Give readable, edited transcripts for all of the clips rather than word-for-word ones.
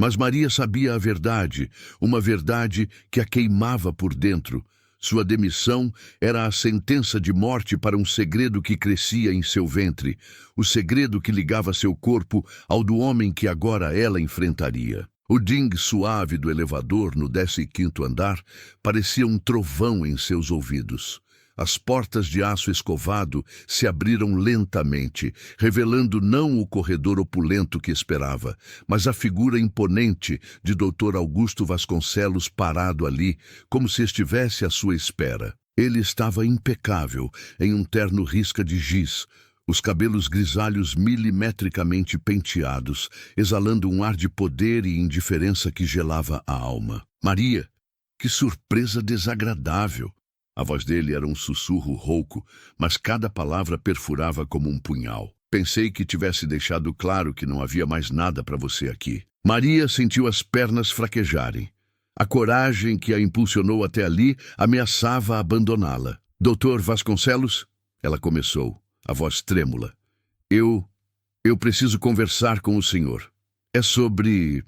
Mas Maria sabia a verdade, uma verdade que a queimava por dentro. Sua demissão era a sentença de morte para um segredo que crescia em seu ventre, o segredo que ligava seu corpo ao do homem que agora ela enfrentaria. O ding suave do elevador no 15º andar parecia um trovão em seus ouvidos. As portas de aço escovado se abriram lentamente, revelando não o corredor opulento que esperava, mas a figura imponente de Dr. Augusto Vasconcelos parado ali, como se estivesse à sua espera. Ele estava impecável, em um terno risca de giz, os cabelos grisalhos milimetricamente penteados, exalando um ar de poder e indiferença que gelava a alma. Maria, que surpresa desagradável! A voz dele era um sussurro rouco, mas cada palavra perfurava como um punhal. Pensei que tivesse deixado claro que não havia mais nada para você aqui. Maria sentiu as pernas fraquejarem. A coragem que a impulsionou até ali ameaçava abandoná-la. Doutor Vasconcelos? Ela começou, a voz trêmula. Eu preciso conversar com o senhor. É sobre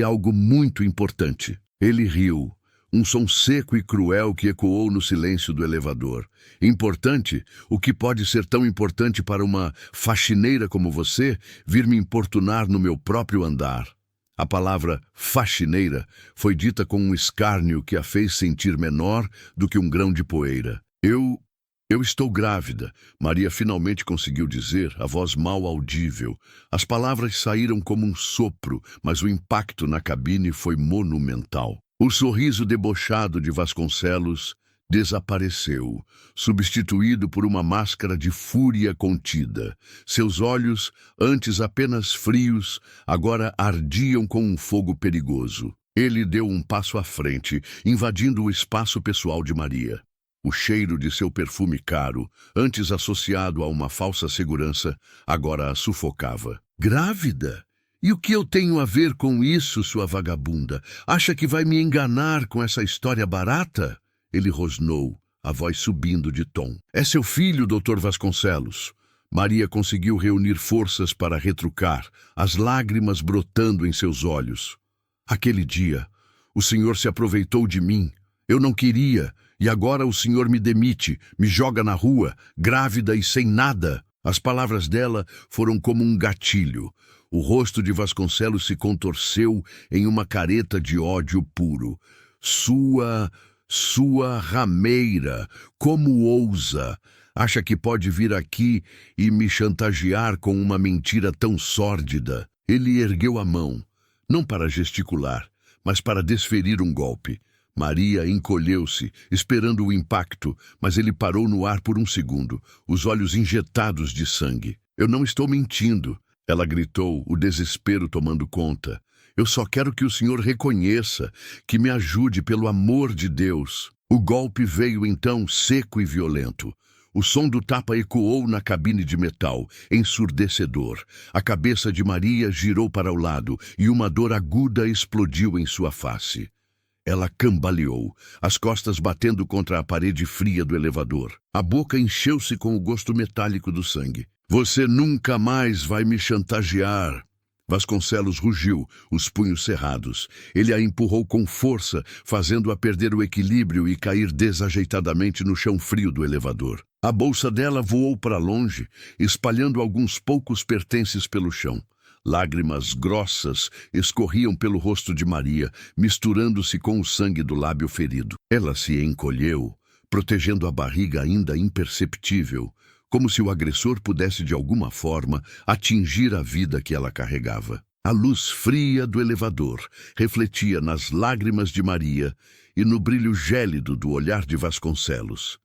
algo muito importante. Ele riu. Um som seco e cruel que ecoou no silêncio do elevador. Importante? O que pode ser tão importante para uma faxineira como você vir me importunar no meu próprio andar? A palavra faxineira foi dita com um escárnio que a fez sentir menor do que um grão de poeira. Eu estou grávida, Maria finalmente conseguiu dizer, a voz mal audível. As palavras saíram como um sopro, mas o impacto na cabine foi monumental. O sorriso debochado de Vasconcelos desapareceu, substituído por uma máscara de fúria contida. Seus olhos, antes apenas frios, agora ardiam com um fogo perigoso. Ele deu um passo à frente, invadindo o espaço pessoal de Maria. O cheiro de seu perfume caro, antes associado a uma falsa segurança, agora a sufocava. Grávida? E o que eu tenho a ver com isso, sua vagabunda? Acha que vai me enganar com essa história barata? Ele rosnou, a voz subindo de tom. É seu filho, Dr. Vasconcelos. Maria conseguiu reunir forças para retrucar, as lágrimas brotando em seus olhos. Aquele dia, o senhor se aproveitou de mim. Eu não queria, e agora o senhor me demite, me joga na rua, grávida e sem nada. As palavras dela foram como um gatilho. O rosto de Vasconcelos se contorceu em uma careta de ódio puro. Sua rameira, como ousa? Acha que pode vir aqui e me chantagear com uma mentira tão sórdida? Ele ergueu a mão, não para gesticular, mas para desferir um golpe. Maria encolheu-se, esperando o impacto, mas ele parou no ar por um segundo, os olhos injetados de sangue. Eu não estou mentindo. Ela gritou, o desespero tomando conta. Eu só quero que o senhor reconheça, que me ajude pelo amor de Deus. O golpe veio então seco e violento. O som do tapa ecoou na cabine de metal, ensurdecedor. A cabeça de Maria girou para o lado e uma dor aguda explodiu em sua face. Ela cambaleou, as costas batendo contra a parede fria do elevador. A boca encheu-se com o gosto metálico do sangue. Você nunca mais vai me chantagear. Vasconcelos rugiu, os punhos cerrados. Ele a empurrou com força, fazendo-a perder o equilíbrio e cair desajeitadamente no chão frio do elevador. A bolsa dela voou para longe, espalhando alguns poucos pertences pelo chão. Lágrimas grossas escorriam pelo rosto de Maria, misturando-se com o sangue do lábio ferido. Ela se encolheu, protegendo a barriga ainda imperceptível, como se o agressor pudesse de alguma forma atingir a vida que ela carregava. A luz fria do elevador refletia nas lágrimas de Maria e no brilho gélido do olhar de Vasconcelos.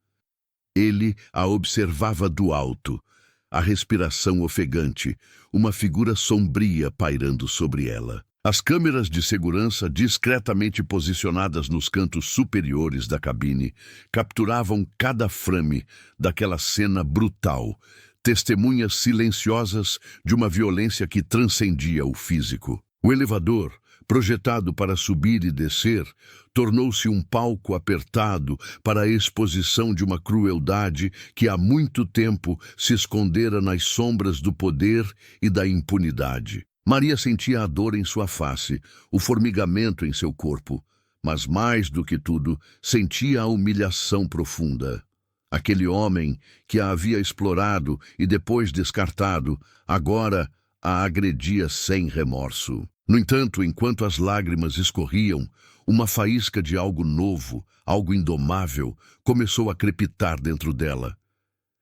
Ele a observava do alto, a respiração ofegante, uma figura sombria pairando sobre ela. As câmeras de segurança, discretamente posicionadas nos cantos superiores da cabine, capturavam cada frame daquela cena brutal, testemunhas silenciosas de uma violência que transcendia o físico. O elevador, projetado para subir e descer, tornou-se um palco apertado para a exposição de uma crueldade que há muito tempo se escondera nas sombras do poder e da impunidade. Maria sentia a dor em sua face, o formigamento em seu corpo, mas mais do que tudo, sentia a humilhação profunda. Aquele homem que a havia explorado e depois descartado, agora a agredia sem remorso. No entanto, enquanto as lágrimas escorriam, uma faísca de algo novo, algo indomável, começou a crepitar dentro dela.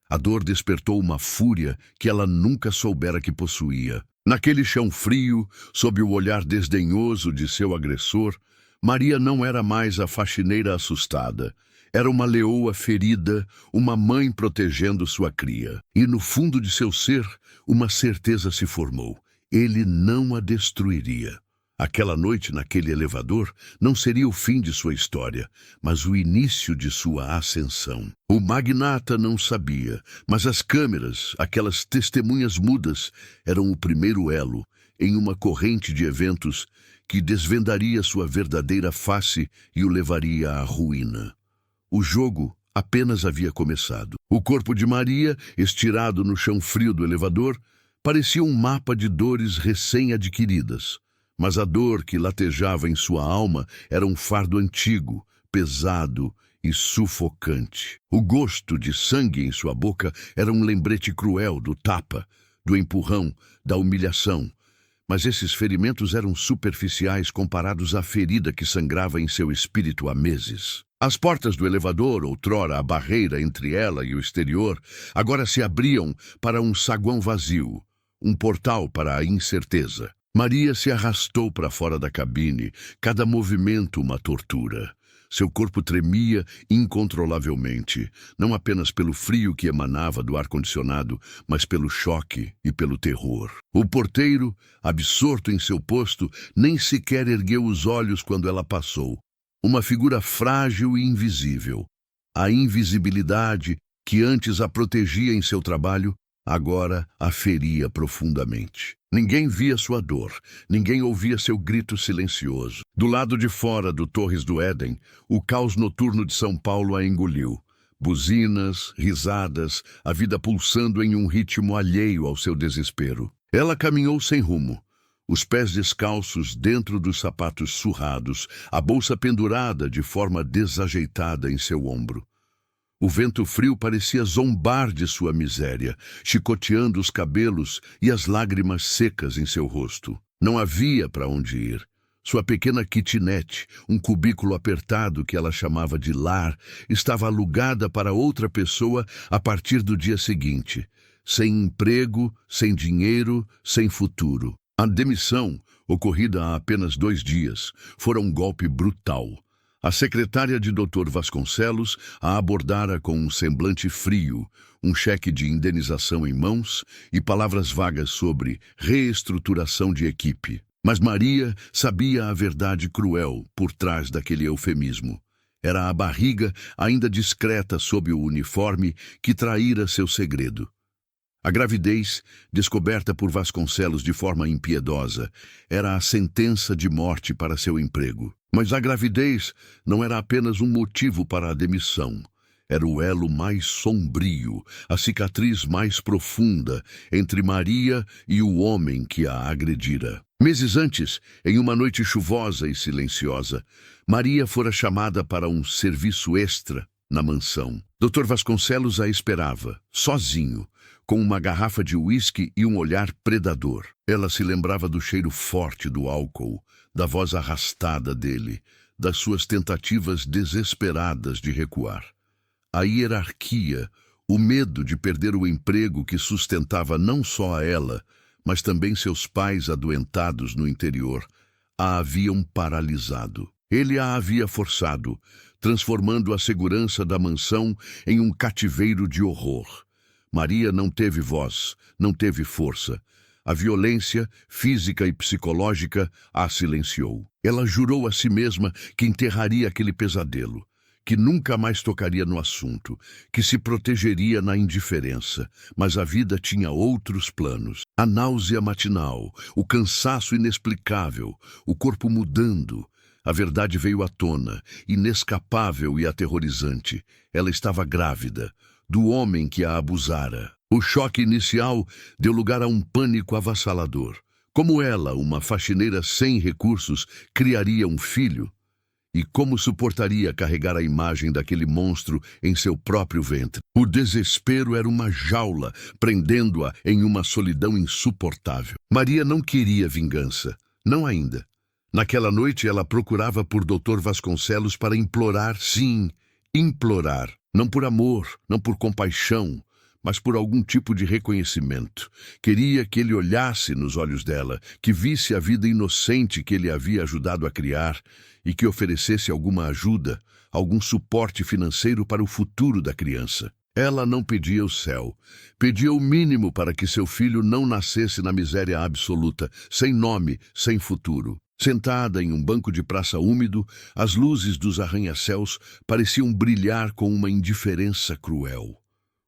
A dor despertou uma fúria que ela nunca soubera que possuía. Naquele chão frio, sob o olhar desdenhoso de seu agressor, Maria não era mais a faxineira assustada. Era uma leoa ferida, uma mãe protegendo sua cria. E no fundo de seu ser, uma certeza se formou. Ele não a destruiria. Aquela noite naquele elevador não seria o fim de sua história, mas o início de sua ascensão. O magnata não sabia, mas as câmeras, aquelas testemunhas mudas, eram o primeiro elo em uma corrente de eventos que desvendaria sua verdadeira face e o levaria à ruína. O jogo apenas havia começado. O corpo de Maria, estirado no chão frio do elevador, parecia um mapa de dores recém-adquiridas. Mas a dor que latejava em sua alma era um fardo antigo, pesado e sufocante. O gosto de sangue em sua boca era um lembrete cruel do tapa, do empurrão, da humilhação. Mas esses ferimentos eram superficiais comparados à ferida que sangrava em seu espírito há meses. As portas do elevador, outrora a barreira entre ela e o exterior, agora se abriam para um saguão vazio, um portal para a incerteza. Maria se arrastou para fora da cabine, cada movimento uma tortura. Seu corpo tremia incontrolavelmente, não apenas pelo frio que emanava do ar-condicionado, mas pelo choque e pelo terror. O porteiro, absorto em seu posto, nem sequer ergueu os olhos quando ela passou. Uma figura frágil e invisível. A invisibilidade que antes a protegia em seu trabalho, agora a feria profundamente. Ninguém via sua dor, ninguém ouvia seu grito silencioso. Do lado de fora do Torres do Éden, o caos noturno de São Paulo a engoliu. Buzinas, risadas, a vida pulsando em um ritmo alheio ao seu desespero. Ela caminhou sem rumo, os pés descalços dentro dos sapatos surrados, a bolsa pendurada de forma desajeitada em seu ombro. O vento frio parecia zombar de sua miséria, chicoteando os cabelos e as lágrimas secas em seu rosto. Não havia para onde ir. Sua pequena kitnet, um cubículo apertado que ela chamava de lar, estava alugada para outra pessoa a partir do dia seguinte. Sem emprego, sem dinheiro, sem futuro. A demissão, ocorrida há apenas 2 dias, fora um golpe brutal. A secretária de Dr. Vasconcelos a abordara com um semblante frio, um cheque de indenização em mãos e palavras vagas sobre reestruturação de equipe. Mas Maria sabia a verdade cruel por trás daquele eufemismo. Era a barriga, ainda discreta sob o uniforme, que traíra seu segredo. A gravidez, descoberta por Vasconcelos de forma impiedosa, era a sentença de morte para seu emprego. Mas a gravidez não era apenas um motivo para a demissão. Era o elo mais sombrio, a cicatriz mais profunda entre Maria e o homem que a agredira. Meses antes, em uma noite chuvosa e silenciosa, Maria fora chamada para um serviço extra na mansão. Dr. Vasconcelos a esperava, sozinho, com uma garrafa de uísque e um olhar predador. Ela se lembrava do cheiro forte do álcool, da voz arrastada dele, das suas tentativas desesperadas de recuar. A hierarquia, o medo de perder o emprego que sustentava não só a ela, mas também seus pais adoentados no interior, a haviam paralisado. Ele a havia forçado, transformando a segurança da mansão em um cativeiro de horror. Maria não teve voz, não teve força. A violência, física e psicológica, a silenciou. Ela jurou a si mesma que enterraria aquele pesadelo, que nunca mais tocaria no assunto, que se protegeria na indiferença, mas a vida tinha outros planos. A náusea matinal, o cansaço inexplicável, o corpo mudando. A verdade veio à tona, inescapável e aterrorizante. Ela estava grávida, do homem que a abusara. O choque inicial deu lugar a um pânico avassalador. Como ela, uma faxineira sem recursos, criaria um filho? E como suportaria carregar a imagem daquele monstro em seu próprio ventre? O desespero era uma jaula, prendendo-a em uma solidão insuportável. Maria não queria vingança, não ainda. Naquela noite ela procurava por Dr. Vasconcelos para implorar, sim, implorar. Não por amor, não por compaixão, mas por algum tipo de reconhecimento. Queria que ele olhasse nos olhos dela, que visse a vida inocente que ele havia ajudado a criar e que oferecesse alguma ajuda, algum suporte financeiro para o futuro da criança. Ela não pedia o céu, pedia o mínimo para que seu filho não nascesse na miséria absoluta, sem nome, sem futuro. Sentada em um banco de praça úmido, as luzes dos arranha-céus pareciam brilhar com uma indiferença cruel.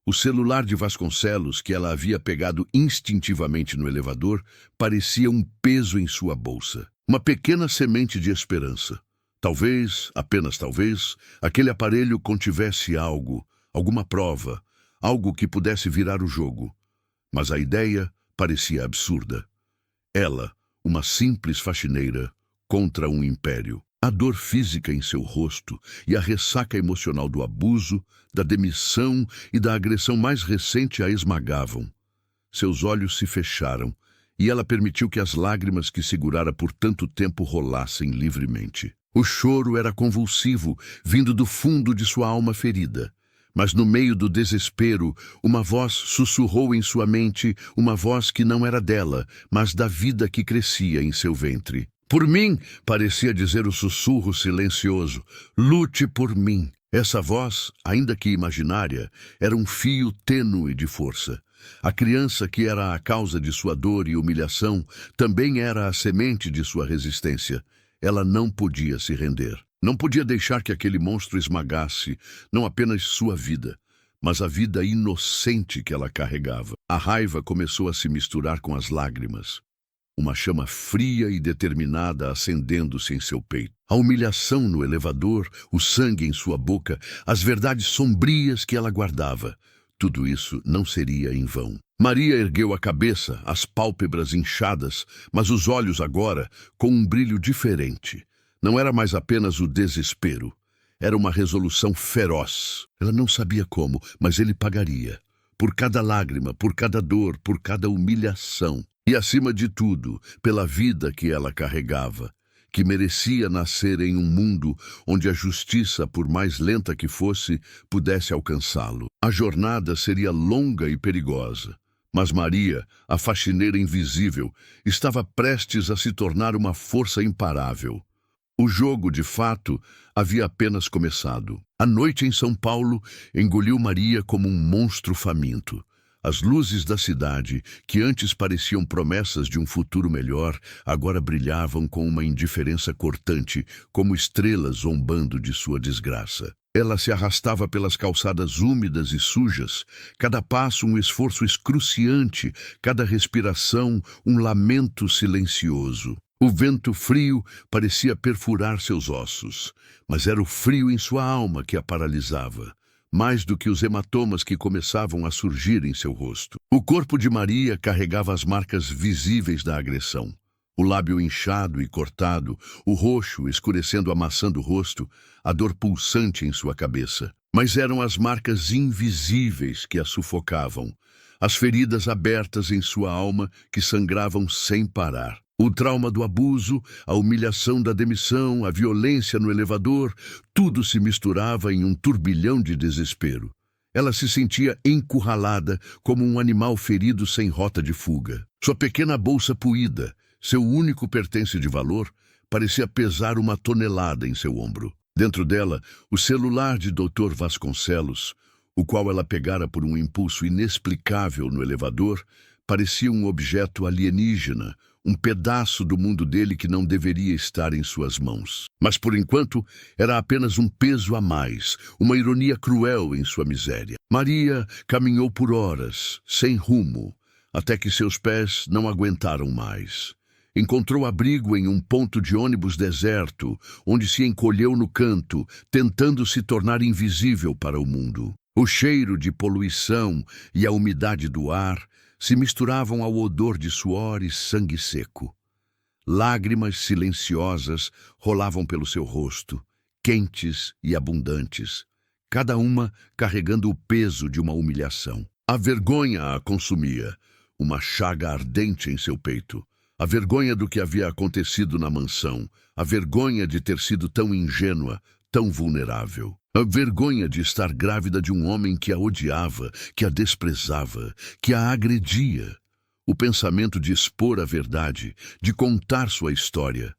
O celular de Vasconcelos, que ela havia pegado instintivamente no elevador, parecia um peso em sua bolsa. Uma pequena semente de esperança. Talvez, apenas talvez, aquele aparelho contivesse algo, alguma prova, algo que pudesse virar o jogo. Mas a ideia parecia absurda. Ela, uma simples faxineira, contra um império. A dor física em seu rosto e a ressaca emocional do abuso, da demissão e da agressão mais recente a esmagavam. Seus olhos se fecharam e ela permitiu que as lágrimas que segurara por tanto tempo rolassem livremente. O choro era convulsivo, vindo do fundo de sua alma ferida. Mas no meio do desespero, uma voz sussurrou em sua mente, uma voz que não era dela, mas da vida que crescia em seu ventre. Por mim, parecia dizer o sussurro silencioso, lute por mim. Essa voz, ainda que imaginária, era um fio tênue de força. A criança que era a causa de sua dor e humilhação também era a semente de sua resistência. Ela não podia se render. Não podia deixar que aquele monstro esmagasse não apenas sua vida, mas a vida inocente que ela carregava. A raiva começou a se misturar com as lágrimas. Uma chama fria e determinada acendendo-se em seu peito. A humilhação no elevador, o sangue em sua boca, as verdades sombrias que ela guardava. Tudo isso não seria em vão. Maria ergueu a cabeça, as pálpebras inchadas, mas os olhos agora com um brilho diferente. Não era mais apenas o desespero. Era uma resolução feroz. Ela não sabia como, mas ele pagaria. Por cada lágrima, por cada dor, por cada humilhação. E, acima de tudo, pela vida que ela carregava, que merecia nascer em um mundo onde a justiça, por mais lenta que fosse, pudesse alcançá-lo. A jornada seria longa e perigosa, mas Maria, a faxineira invisível, estava prestes a se tornar uma força imparável. O jogo, de fato, havia apenas começado. A noite em São Paulo engoliu Maria como um monstro faminto. As luzes da cidade, que antes pareciam promessas de um futuro melhor, agora brilhavam com uma indiferença cortante, como estrelas zombando de sua desgraça. Ela se arrastava pelas calçadas úmidas e sujas, cada passo um esforço excruciante, cada respiração um lamento silencioso. O vento frio parecia perfurar seus ossos, mas era o frio em sua alma que a paralisava. Mais do que os hematomas que começavam a surgir em seu rosto. O corpo de Maria carregava as marcas visíveis da agressão. O lábio inchado e cortado, o roxo escurecendo a maçã do rosto, a dor pulsante em sua cabeça. Mas eram as marcas invisíveis que a sufocavam, as feridas abertas em sua alma que sangravam sem parar. O trauma do abuso, a humilhação da demissão, a violência no elevador, tudo se misturava em um turbilhão de desespero. Ela se sentia encurralada como um animal ferido sem rota de fuga. Sua pequena bolsa puída, seu único pertence de valor, parecia pesar uma tonelada em seu ombro. Dentro dela, o celular de Dr. Vasconcelos, o qual ela pegara por um impulso inexplicável no elevador, parecia um objeto alienígena, um pedaço do mundo dele que não deveria estar em suas mãos. Mas, por enquanto, era apenas um peso a mais, uma ironia cruel em sua miséria. Maria caminhou por horas, sem rumo, até que seus pés não aguentaram mais. Encontrou abrigo em um ponto de ônibus deserto, onde se encolheu no canto, tentando se tornar invisível para o mundo. O cheiro de poluição e a umidade do ar se misturavam ao odor de suor e sangue seco. Lágrimas silenciosas rolavam pelo seu rosto, quentes e abundantes, cada uma carregando o peso de uma humilhação. A vergonha a consumia, uma chaga ardente em seu peito. A vergonha do que havia acontecido na mansão, a vergonha de ter sido tão ingênua, tão vulnerável. A vergonha de estar grávida de um homem que a odiava, que a desprezava, que a agredia. O pensamento de expor a verdade, de contar sua história,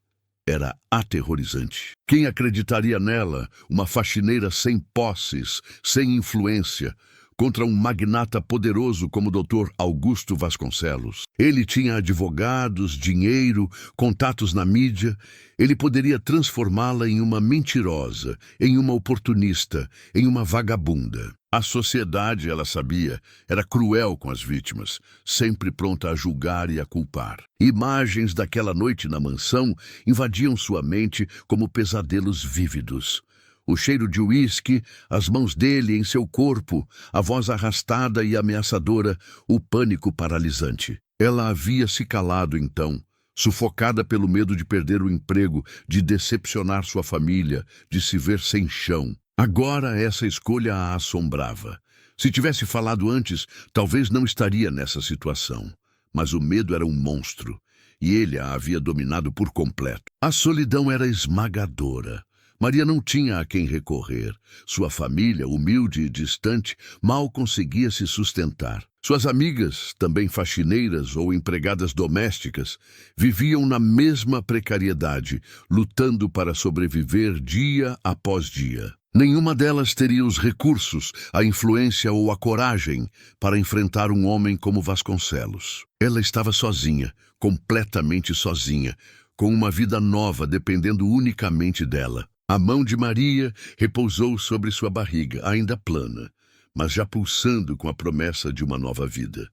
era aterrorizante. Quem acreditaria nela, uma faxineira sem posses, sem influência, contra um magnata poderoso como o Dr. Augusto Vasconcelos? Ele tinha advogados, dinheiro, contatos na mídia. Ele poderia transformá-la em uma mentirosa, em uma oportunista, em uma vagabunda. A sociedade, ela sabia, era cruel com as vítimas, sempre pronta a julgar e a culpar. Imagens daquela noite na mansão invadiam sua mente como pesadelos vívidos. O cheiro de uísque, as mãos dele em seu corpo, a voz arrastada e ameaçadora, o pânico paralisante. Ela havia se calado então, sufocada pelo medo de perder o emprego, de decepcionar sua família, de se ver sem chão. Agora essa escolha a assombrava. Se tivesse falado antes, talvez não estaria nessa situação. Mas o medo era um monstro, e ele a havia dominado por completo. A solidão era esmagadora. Maria não tinha a quem recorrer. Sua família, humilde e distante, mal conseguia se sustentar. Suas amigas, também faxineiras ou empregadas domésticas, viviam na mesma precariedade, lutando para sobreviver dia após dia. Nenhuma delas teria os recursos, a influência ou a coragem para enfrentar um homem como Vasconcelos. Ela estava sozinha, completamente sozinha, com uma vida nova dependendo unicamente dela. A mão de Maria repousou sobre sua barriga, ainda plana, mas já pulsando com a promessa de uma nova vida.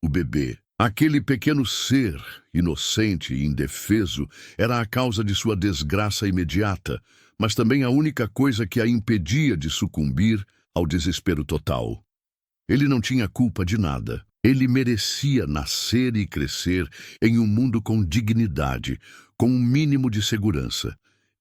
O bebê, aquele pequeno ser, inocente e indefeso, era a causa de sua desgraça imediata, mas também a única coisa que a impedia de sucumbir ao desespero total. Ele não tinha culpa de nada. Ele merecia nascer e crescer em um mundo com dignidade, com um mínimo de segurança.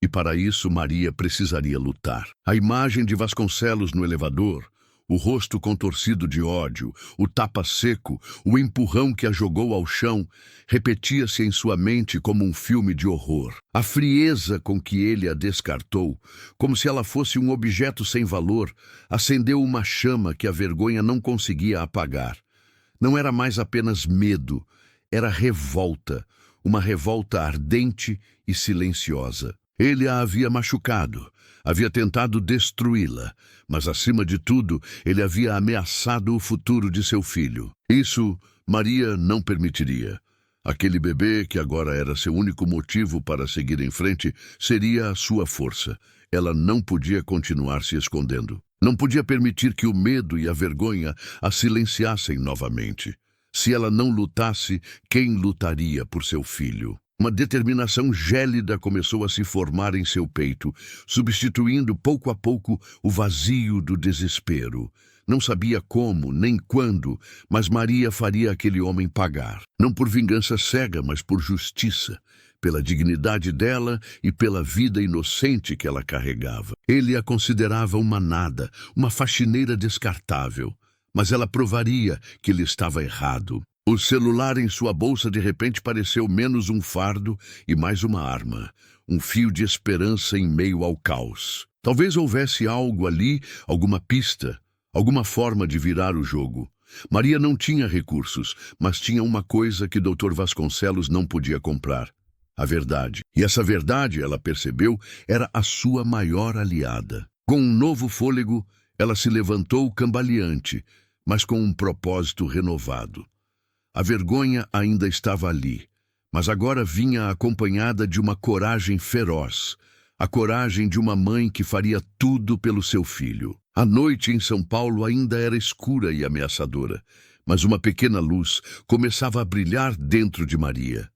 E para isso Maria precisaria lutar. A imagem de Vasconcelos no elevador, o rosto contorcido de ódio, o tapa seco, o empurrão que a jogou ao chão, repetia-se em sua mente como um filme de horror. A frieza com que ele a descartou, como se ela fosse um objeto sem valor, acendeu uma chama que a vergonha não conseguia apagar. Não era mais apenas medo, era revolta, uma revolta ardente e silenciosa. Ele a havia machucado, havia tentado destruí-la, mas acima de tudo, ele havia ameaçado o futuro de seu filho. Isso Maria não permitiria. Aquele bebê, que agora era seu único motivo para seguir em frente, seria a sua força. Ela não podia continuar se escondendo. Não podia permitir que o medo e a vergonha a silenciassem novamente. Se ela não lutasse, quem lutaria por seu filho? Uma determinação gélida começou a se formar em seu peito, substituindo pouco a pouco o vazio do desespero. Não sabia como, nem quando, mas Maria faria aquele homem pagar. Não por vingança cega, mas por justiça, pela dignidade dela e pela vida inocente que ela carregava. Ele a considerava uma nada, uma faxineira descartável, mas ela provaria que ele estava errado. O celular em sua bolsa de repente pareceu menos um fardo e mais uma arma, um fio de esperança em meio ao caos. Talvez houvesse algo ali, alguma pista, alguma forma de virar o jogo. Maria não tinha recursos, mas tinha uma coisa que Dr. Vasconcelos não podia comprar: a verdade. E essa verdade, ela percebeu, era a sua maior aliada. Com um novo fôlego, ela se levantou cambaleante, mas com um propósito renovado. A vergonha ainda estava ali, mas agora vinha acompanhada de uma coragem feroz, a coragem de uma mãe que faria tudo pelo seu filho. A noite em São Paulo ainda era escura e ameaçadora, mas uma pequena luz começava a brilhar dentro de Maria.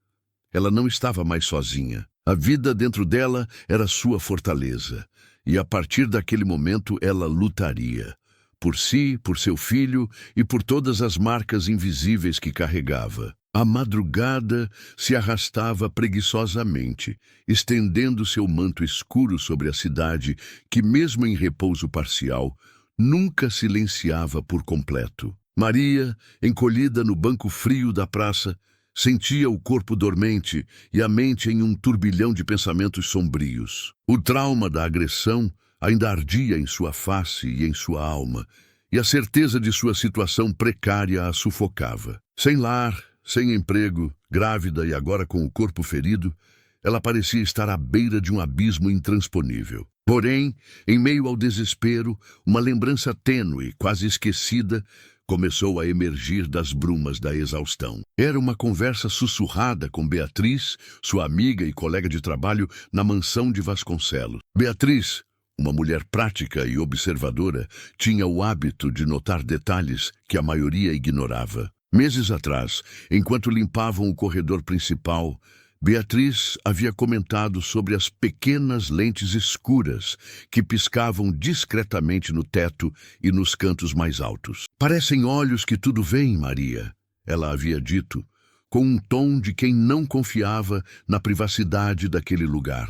Ela não estava mais sozinha. A vida dentro dela era sua fortaleza, e a partir daquele momento ela lutaria. por si, por seu filho e por todas as marcas invisíveis que carregava. A madrugada se arrastava preguiçosamente, estendendo seu manto escuro sobre a cidade que, mesmo em repouso parcial, nunca silenciava por completo. Maria, encolhida no banco frio da praça, sentia o corpo dormente e a mente em um turbilhão de pensamentos sombrios. O trauma da agressão ainda ardia em sua face e em sua alma, e a certeza de sua situação precária a sufocava. Sem lar, sem emprego, grávida e agora com o corpo ferido, ela parecia estar à beira de um abismo intransponível. Porém, em meio ao desespero, uma lembrança tênue, quase esquecida, começou a emergir das brumas da exaustão. Era uma conversa sussurrada com Beatriz, sua amiga e colega de trabalho, na mansão de Vasconcelos. Beatriz, uma mulher prática e observadora, tinha o hábito de notar detalhes que a maioria ignorava. Meses atrás, enquanto limpavam o corredor principal, Beatriz havia comentado sobre as pequenas lentes escuras que piscavam discretamente no teto e nos cantos mais altos. "Parecem olhos que tudo veem, Maria", ela havia dito, com um tom de quem não confiava na privacidade daquele lugar.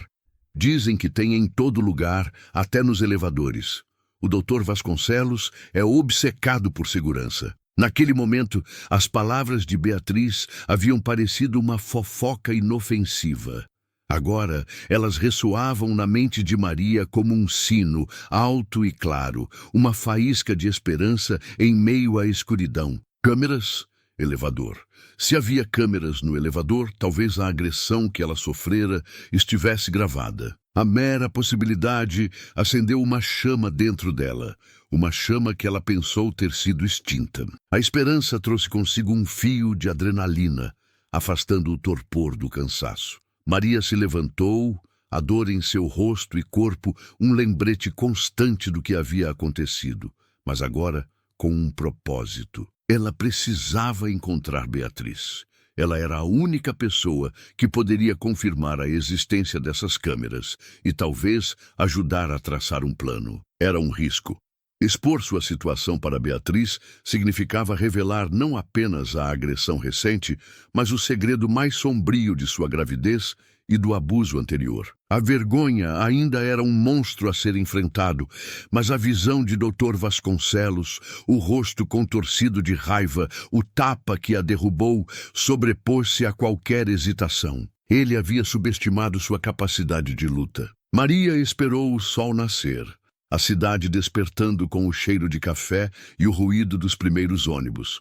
"Dizem que tem em todo lugar, até nos elevadores. O Dr. Vasconcelos é obcecado por segurança." Naquele momento, as palavras de Beatriz haviam parecido uma fofoca inofensiva. Agora, elas ressoavam na mente de Maria como um sino, alto e claro, uma faísca de esperança em meio à escuridão. Câmeras? Elevador. Se havia câmeras no elevador, talvez a agressão que ela sofrera estivesse gravada. A mera possibilidade acendeu uma chama dentro dela, uma chama que ela pensou ter sido extinta. A esperança trouxe consigo um fio de adrenalina, afastando o torpor do cansaço. Maria se levantou, a dor em seu rosto e corpo, um lembrete constante do que havia acontecido, mas agora com um propósito. Ela precisava encontrar Beatriz. Ela era a única pessoa que poderia confirmar a existência dessas câmeras e talvez ajudar a traçar um plano. Era um risco. Expor sua situação para Beatriz significava revelar não apenas a agressão recente, mas o segredo mais sombrio de sua gravidez e do abuso anterior. A vergonha ainda era um monstro a ser enfrentado, mas a visão de Dr. Vasconcelos, o rosto contorcido de raiva, o tapa que a derrubou, sobrepôs-se a qualquer hesitação. Ele havia subestimado sua capacidade de luta. Maria esperou o sol nascer, a cidade despertando com o cheiro de café e o ruído dos primeiros ônibus.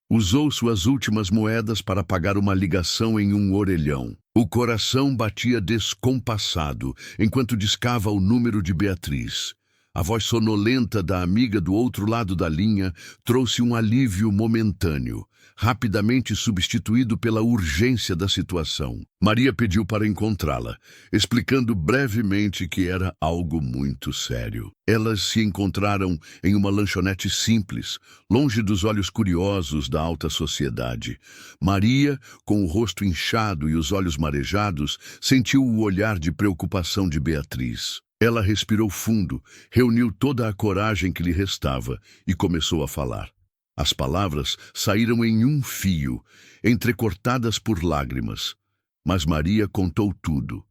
Usou suas últimas moedas para pagar uma ligação em um orelhão. O coração batia descompassado enquanto discava o número de Beatriz. A voz sonolenta da amiga do outro lado da linha trouxe um alívio momentâneo, rapidamente substituído pela urgência da situação. Maria pediu para encontrá-la, explicando brevemente que era algo muito sério. Elas se encontraram em uma lanchonete simples, longe dos olhos curiosos da alta sociedade. Maria, com o rosto inchado e os olhos marejados, sentiu o olhar de preocupação de Beatriz. Ela respirou fundo, reuniu toda a coragem que lhe restava e começou a falar. As palavras saíram em um fio, entrecortadas por lágrimas. Mas Maria contou tudo.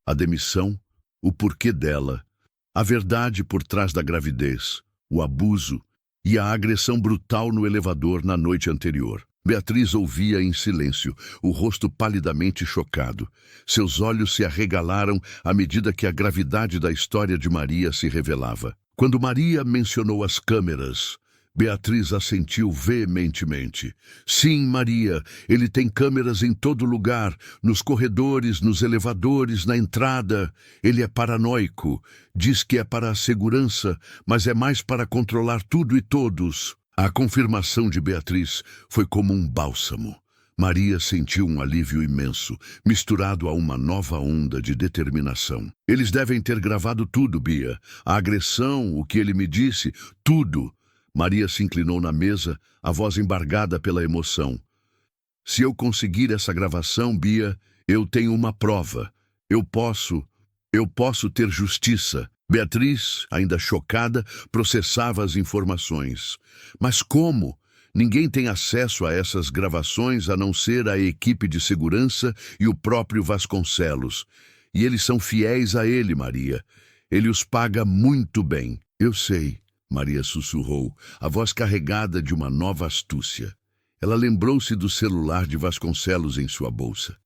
A demissão, o porquê dela, a verdade por trás da gravidez, o abuso e a agressão brutal no elevador na noite anterior. Beatriz ouvia em silêncio, o rosto palidamente chocado. Seus olhos se arregalaram à medida que a gravidade da história de Maria se revelava. Quando Maria mencionou as câmeras, Beatriz assentiu veementemente. "Sim, Maria, ele tem câmeras em todo lugar, nos corredores, nos elevadores, na entrada. Ele é paranoico. Diz que é para a segurança, mas é mais para controlar tudo e todos." A confirmação de Beatriz foi como um bálsamo. Maria sentiu um alívio imenso, misturado a uma nova onda de determinação. "Eles devem ter gravado tudo, Bia. A agressão, o que ele me disse, tudo." Maria se inclinou na mesa, a voz embargada pela emoção. "Se eu conseguir essa gravação, Bia, eu tenho uma prova. Eu posso ter justiça." Beatriz, ainda chocada, processava as informações. Mas como? Ninguém tem acesso a essas gravações a não ser a equipe de segurança e o próprio Vasconcelos. E eles são fiéis a ele, Maria. Ele os paga muito bem. Eu sei, Maria sussurrou, a voz carregada de uma nova astúcia. Ela lembrou-se do celular de Vasconcelos em sua bolsa.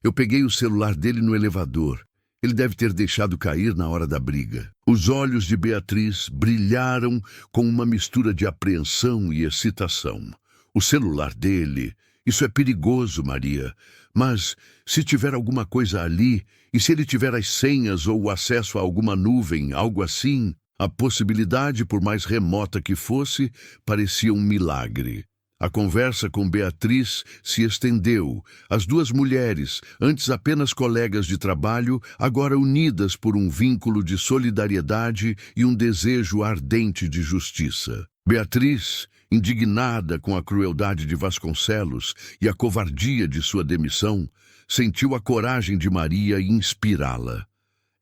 Eu peguei o celular dele no elevador. Ele deve ter deixado cair na hora da briga. Os olhos de Beatriz brilharam com uma mistura de apreensão e excitação. O celular dele... Isso é perigoso, Maria. Mas, se tiver alguma coisa ali, e se ele tiver as senhas ou o acesso a alguma nuvem, algo assim, a possibilidade, por mais remota que fosse, parecia um milagre. A conversa com Beatriz se estendeu. As duas mulheres, antes apenas colegas de trabalho, agora unidas por um vínculo de solidariedade e um desejo ardente de justiça. Beatriz, indignada com a crueldade de Vasconcelos e a covardia de sua demissão, sentiu a coragem de Maria inspirá-la.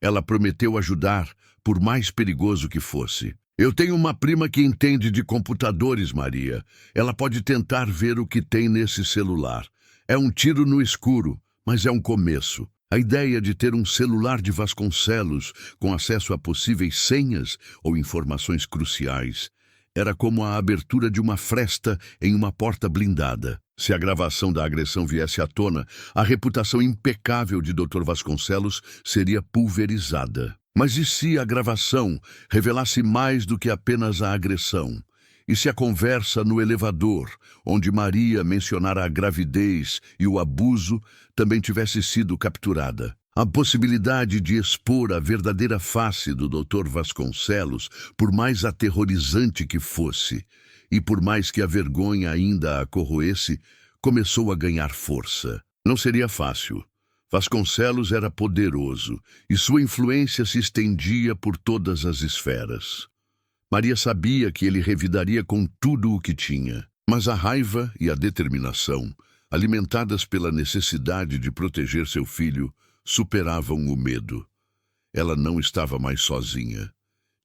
Ela prometeu ajudar, por mais perigoso que fosse. Eu tenho uma prima que entende de computadores, Maria. Ela pode tentar ver o que tem nesse celular. É um tiro no escuro, mas é um começo. A ideia de ter um celular de Vasconcelos com acesso a possíveis senhas ou informações cruciais era como a abertura de uma fresta em uma porta blindada. Se a gravação da agressão viesse à tona, a reputação impecável de Dr. Vasconcelos seria pulverizada. Mas e se a gravação revelasse mais do que apenas a agressão? E se a conversa no elevador, onde Maria mencionara a gravidez e o abuso, também tivesse sido capturada? A possibilidade de expor a verdadeira face do Dr. Vasconcelos, por mais aterrorizante que fosse, e por mais que a vergonha ainda a corroesse, começou a ganhar força. Não seria fácil. Vasconcelos era poderoso e sua influência se estendia por todas as esferas. Maria sabia que ele revidaria com tudo o que tinha, mas a raiva e a determinação, alimentadas pela necessidade de proteger seu filho, superavam o medo. Ela não estava mais sozinha.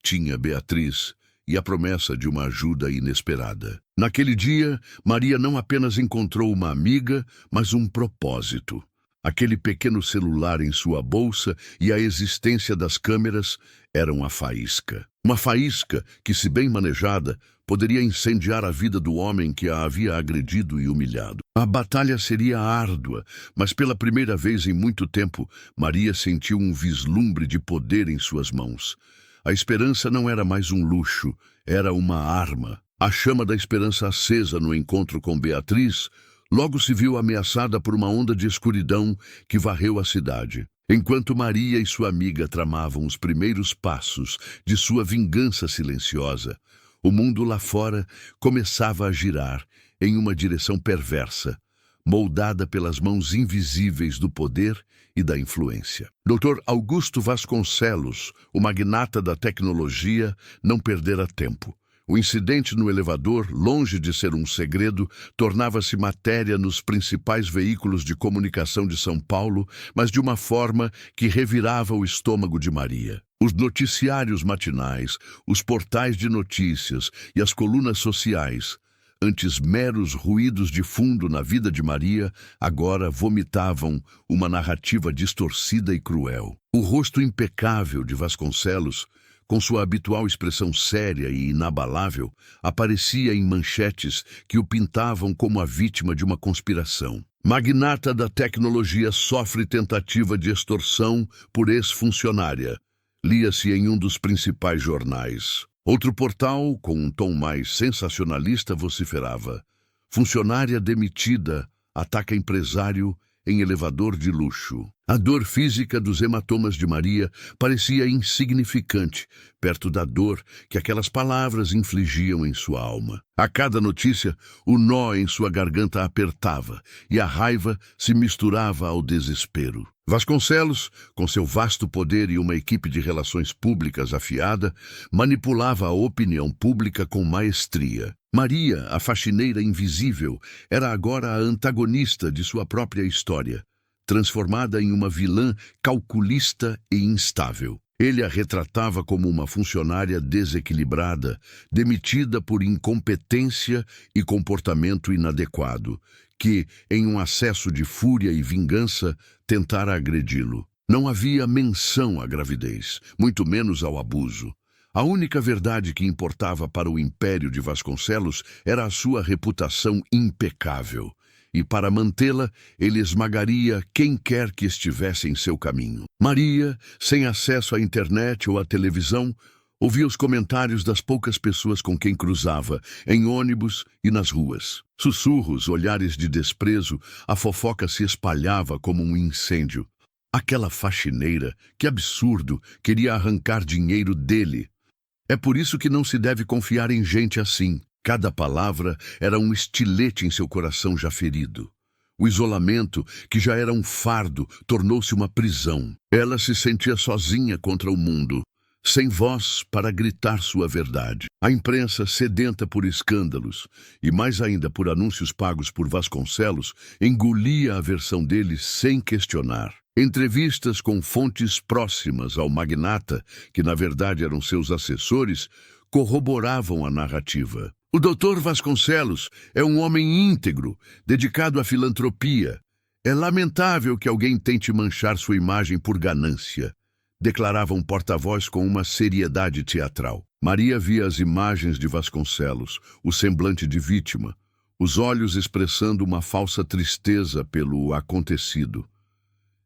Tinha Beatriz e a promessa de uma ajuda inesperada. Naquele dia, Maria não apenas encontrou uma amiga, mas um propósito. Aquele pequeno celular em sua bolsa e a existência das câmeras eram a faísca. Uma faísca que, se bem manejada, poderia incendiar a vida do homem que a havia agredido e humilhado. A batalha seria árdua, mas pela primeira vez em muito tempo, Maria sentiu um vislumbre de poder em suas mãos. A esperança não era mais um luxo, era uma arma. A chama da esperança acesa no encontro com Beatriz logo se viu ameaçada por uma onda de escuridão que varreu a cidade. Enquanto Maria e sua amiga tramavam os primeiros passos de sua vingança silenciosa, o mundo lá fora começava a girar em uma direção perversa, moldada pelas mãos invisíveis do poder e da influência. Dr. Augusto Vasconcelos, o magnata da tecnologia, não perdera tempo. O incidente no elevador, longe de ser um segredo, tornava-se matéria nos principais veículos de comunicação de São Paulo, mas de uma forma que revirava o estômago de Maria. Os noticiários matinais, os portais de notícias e as colunas sociais, antes meros ruídos de fundo na vida de Maria, agora vomitavam uma narrativa distorcida e cruel. O rosto impecável de Vasconcelos, com sua habitual expressão séria e inabalável, aparecia em manchetes que o pintavam como a vítima de uma conspiração. Magnata da tecnologia sofre tentativa de extorsão por ex-funcionária. Lia-se em um dos principais jornais. Outro portal, com um tom mais sensacionalista, vociferava: funcionária demitida ataca empresário em elevador de luxo. A dor física dos hematomas de Maria parecia insignificante perto da dor que aquelas palavras infligiam em sua alma. A cada notícia, o nó em sua garganta apertava e a raiva se misturava ao desespero. Vasconcelos, com seu vasto poder e uma equipe de relações públicas afiada, manipulava a opinião pública com maestria. Maria, a faxineira invisível, era agora a antagonista de sua própria história, transformada em uma vilã calculista e instável. Ele a retratava como uma funcionária desequilibrada, demitida por incompetência e comportamento inadequado, que, em um acesso de fúria e vingança, tentara agredi-lo. Não havia menção à gravidez, muito menos ao abuso. A única verdade que importava para o império de Vasconcelos era a sua reputação impecável. E para mantê-la, ele esmagaria quem quer que estivesse em seu caminho. Maria, sem acesso à internet ou à televisão, ouvia os comentários das poucas pessoas com quem cruzava, em ônibus e nas ruas. Sussurros, olhares de desprezo, a fofoca se espalhava como um incêndio. Aquela faxineira, que absurdo, queria arrancar dinheiro dele. É por isso que não se deve confiar em gente assim. Cada palavra era um estilete em seu coração já ferido. O isolamento, que já era um fardo, tornou-se uma prisão. Ela se sentia sozinha contra o mundo, sem voz para gritar sua verdade. A imprensa, sedenta por escândalos, e mais ainda por anúncios pagos por Vasconcelos, engolia a versão dele sem questionar. Entrevistas com fontes próximas ao magnata, que na verdade eram seus assessores, corroboravam a narrativa. O Dr. Vasconcelos é um homem íntegro, dedicado à filantropia. É lamentável que alguém tente manchar sua imagem por ganância, declarava um porta-voz com uma seriedade teatral. Maria via as imagens de Vasconcelos, o semblante de vítima, os olhos expressando uma falsa tristeza pelo acontecido.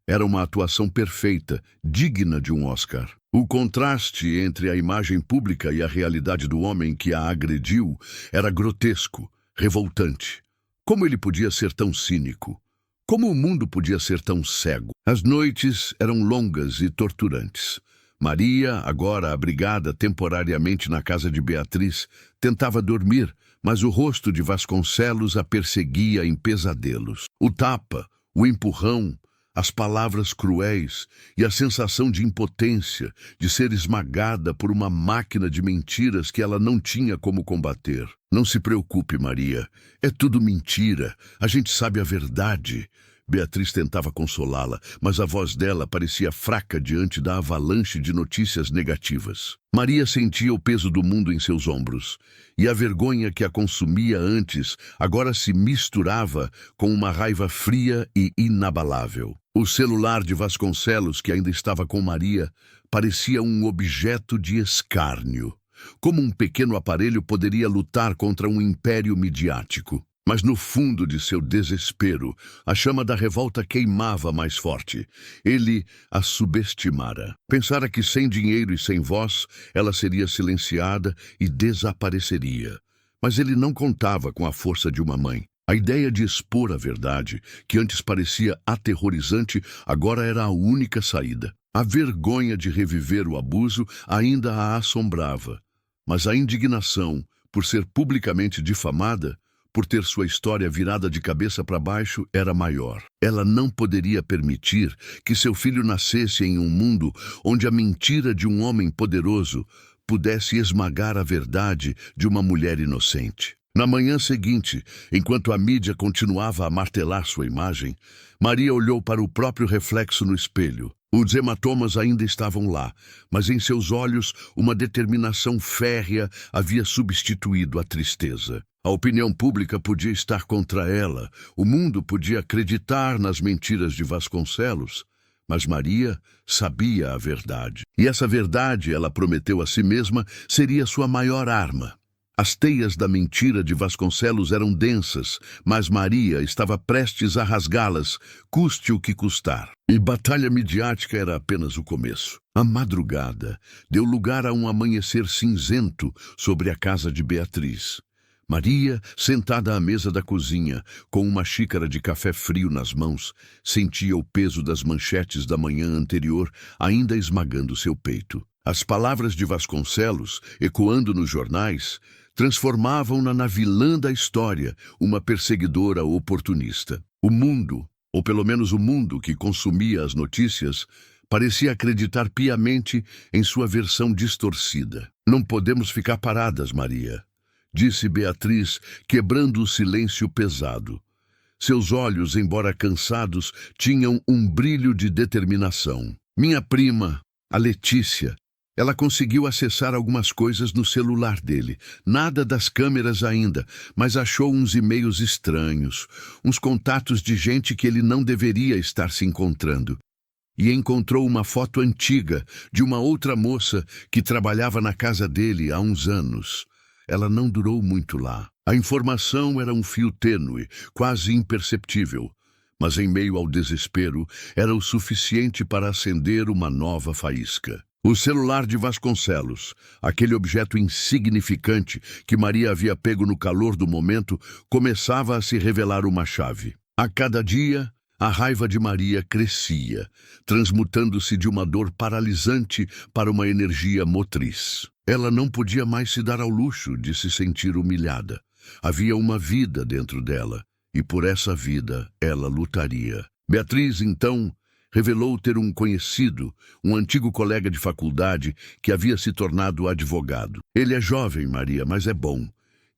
Era uma atuação perfeita, digna de um Oscar. O contraste entre a imagem pública e a realidade do homem que a agrediu era grotesco, revoltante. Como ele podia ser tão cínico? Como o mundo podia ser tão cego? As noites eram longas e torturantes. Maria, agora abrigada temporariamente na casa de Beatriz, tentava dormir, mas o rosto de Vasconcelos a perseguia em pesadelos. O tapa, o empurrão, as palavras cruéis e a sensação de impotência, de ser esmagada por uma máquina de mentiras que ela não tinha como combater. Não se preocupe, Maria. É tudo mentira. A gente sabe a verdade. Beatriz tentava consolá-la, mas a voz dela parecia fraca diante da avalanche de notícias negativas. Maria sentia o peso do mundo em seus ombros, e a vergonha que a consumia antes agora se misturava com uma raiva fria e inabalável. O celular de Vasconcelos, que ainda estava com Maria, parecia um objeto de escárnio. Como um pequeno aparelho poderia lutar contra um império midiático? Mas no fundo de seu desespero, a chama da revolta queimava mais forte. Ele a subestimara. Pensara que sem dinheiro e sem voz, ela seria silenciada e desapareceria. Mas ele não contava com a força de uma mãe. A ideia de expor a verdade, que antes parecia aterrorizante, agora era a única saída. A vergonha de reviver o abuso ainda a assombrava. Mas a indignação, por ser publicamente difamada, por ter sua história virada de cabeça para baixo, era maior. Ela não poderia permitir que seu filho nascesse em um mundo onde a mentira de um homem poderoso pudesse esmagar a verdade de uma mulher inocente. Na manhã seguinte, enquanto a mídia continuava a martelar sua imagem, Maria olhou para o próprio reflexo no espelho. Os hematomas ainda estavam lá, mas em seus olhos uma determinação férrea havia substituído a tristeza. A opinião pública podia estar contra ela, o mundo podia acreditar nas mentiras de Vasconcelos, mas Maria sabia a verdade. E essa verdade, ela prometeu a si mesma, seria sua maior arma. As teias da mentira de Vasconcelos eram densas, mas Maria estava prestes a rasgá-las, custe o que custar. E batalha midiática era apenas o começo. A madrugada deu lugar a um amanhecer cinzento sobre a casa de Beatriz. Maria, sentada à mesa da cozinha, com uma xícara de café frio nas mãos, sentia o peso das manchetes da manhã anterior ainda esmagando seu peito. As palavras de Vasconcelos, ecoando nos jornais, transformavam-na na vilã da história, uma perseguidora oportunista. O mundo, ou pelo menos o mundo que consumia as notícias, parecia acreditar piamente em sua versão distorcida. Não podemos ficar paradas, Maria, disse Beatriz, quebrando o silêncio pesado. Seus olhos, embora cansados, tinham um brilho de determinação. Minha prima, A Letícia. Ela conseguiu acessar algumas coisas no celular dele. Nada das câmeras ainda, mas achou uns e-mails estranhos, uns contatos de gente que ele não deveria estar se encontrando. E encontrou uma foto antiga de uma outra moça que trabalhava na casa dele há uns anos. Ela não durou muito lá. A informação era um fio tênue, quase imperceptível, mas em meio ao desespero era o suficiente para acender uma nova faísca. O celular de Vasconcelos, aquele objeto insignificante que Maria havia pego no calor do momento, começava a se revelar uma chave. A cada dia, a raiva de Maria crescia, transmutando-se de uma dor paralisante para uma energia motriz. Ela não podia mais se dar ao luxo de se sentir humilhada. Havia uma vida dentro dela, e por essa vida ela lutaria. Beatriz, então, revelou ter um conhecido, um antigo colega de faculdade que havia se tornado advogado. Ele é jovem, Maria, mas é bom.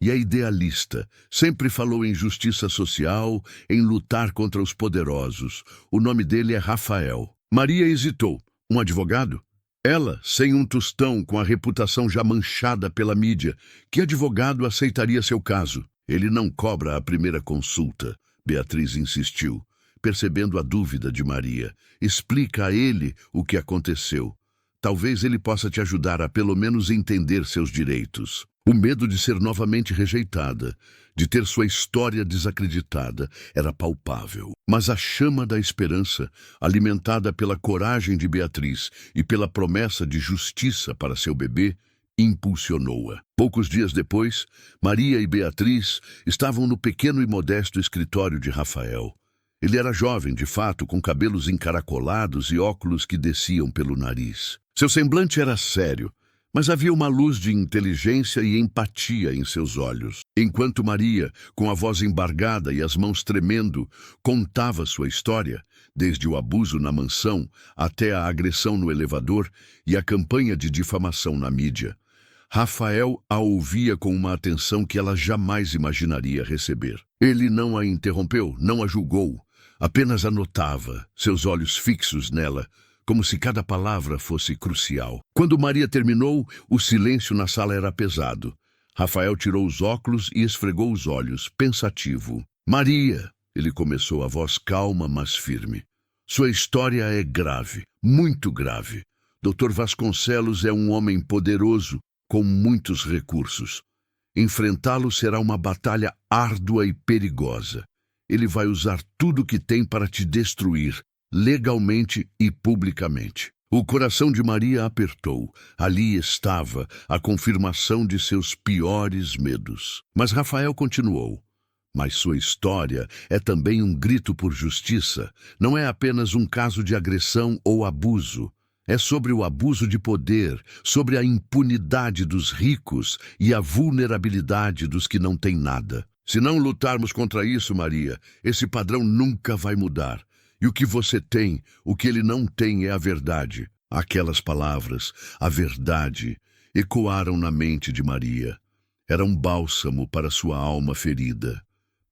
E é idealista. Sempre falou em justiça social, em lutar contra os poderosos. O nome dele é Rafael. Maria hesitou. Um advogado? Ela, sem um tostão, com a reputação já manchada pela mídia, que advogado aceitaria seu caso? Ele não cobra a primeira consulta, Beatriz insistiu, percebendo a dúvida de Maria. Explica a ele o que aconteceu. Talvez ele possa te ajudar a pelo menos entender seus direitos. O medo de ser novamente rejeitada, de ter sua história desacreditada, era palpável. Mas a chama da esperança, alimentada pela coragem de Beatriz e pela promessa de justiça para seu bebê, impulsionou-a. Poucos dias depois, Maria e Beatriz estavam no pequeno e modesto escritório de Rafael. Ele era jovem, de fato, com cabelos encaracolados e óculos que desciam pelo nariz. Seu semblante era sério, mas havia uma luz de inteligência e empatia em seus olhos. Enquanto Maria, com a voz embargada e as mãos tremendo, contava sua história, desde o abuso na mansão até a agressão no elevador e a campanha de difamação na mídia, Rafael a ouvia com uma atenção que ela jamais imaginaria receber. Ele não a interrompeu, não a julgou, apenas a notava, seus olhos fixos nela, como se cada palavra fosse crucial. Quando Maria terminou, o silêncio na sala era pesado. Rafael tirou os óculos e esfregou os olhos, pensativo. Maria, ele começou, a voz calma, mas firme. Sua história é grave, muito grave. Dr. Vasconcelos é um homem poderoso, com muitos recursos. Enfrentá-lo será uma batalha árdua e perigosa. Ele vai usar tudo o que tem para te destruir, legalmente e publicamente. O coração de Maria apertou. Ali estava a confirmação de seus piores medos. Mas Rafael continuou. Mas sua história é também um grito por justiça. Não é apenas um caso de agressão ou abuso. É sobre o abuso de poder, sobre a impunidade dos ricos e a vulnerabilidade dos que não têm nada. Se não lutarmos contra isso, Maria, esse padrão nunca vai mudar. E o que você tem, o que ele não tem é a verdade. Aquelas palavras, a verdade, ecoaram na mente de Maria. Era um bálsamo para sua alma ferida.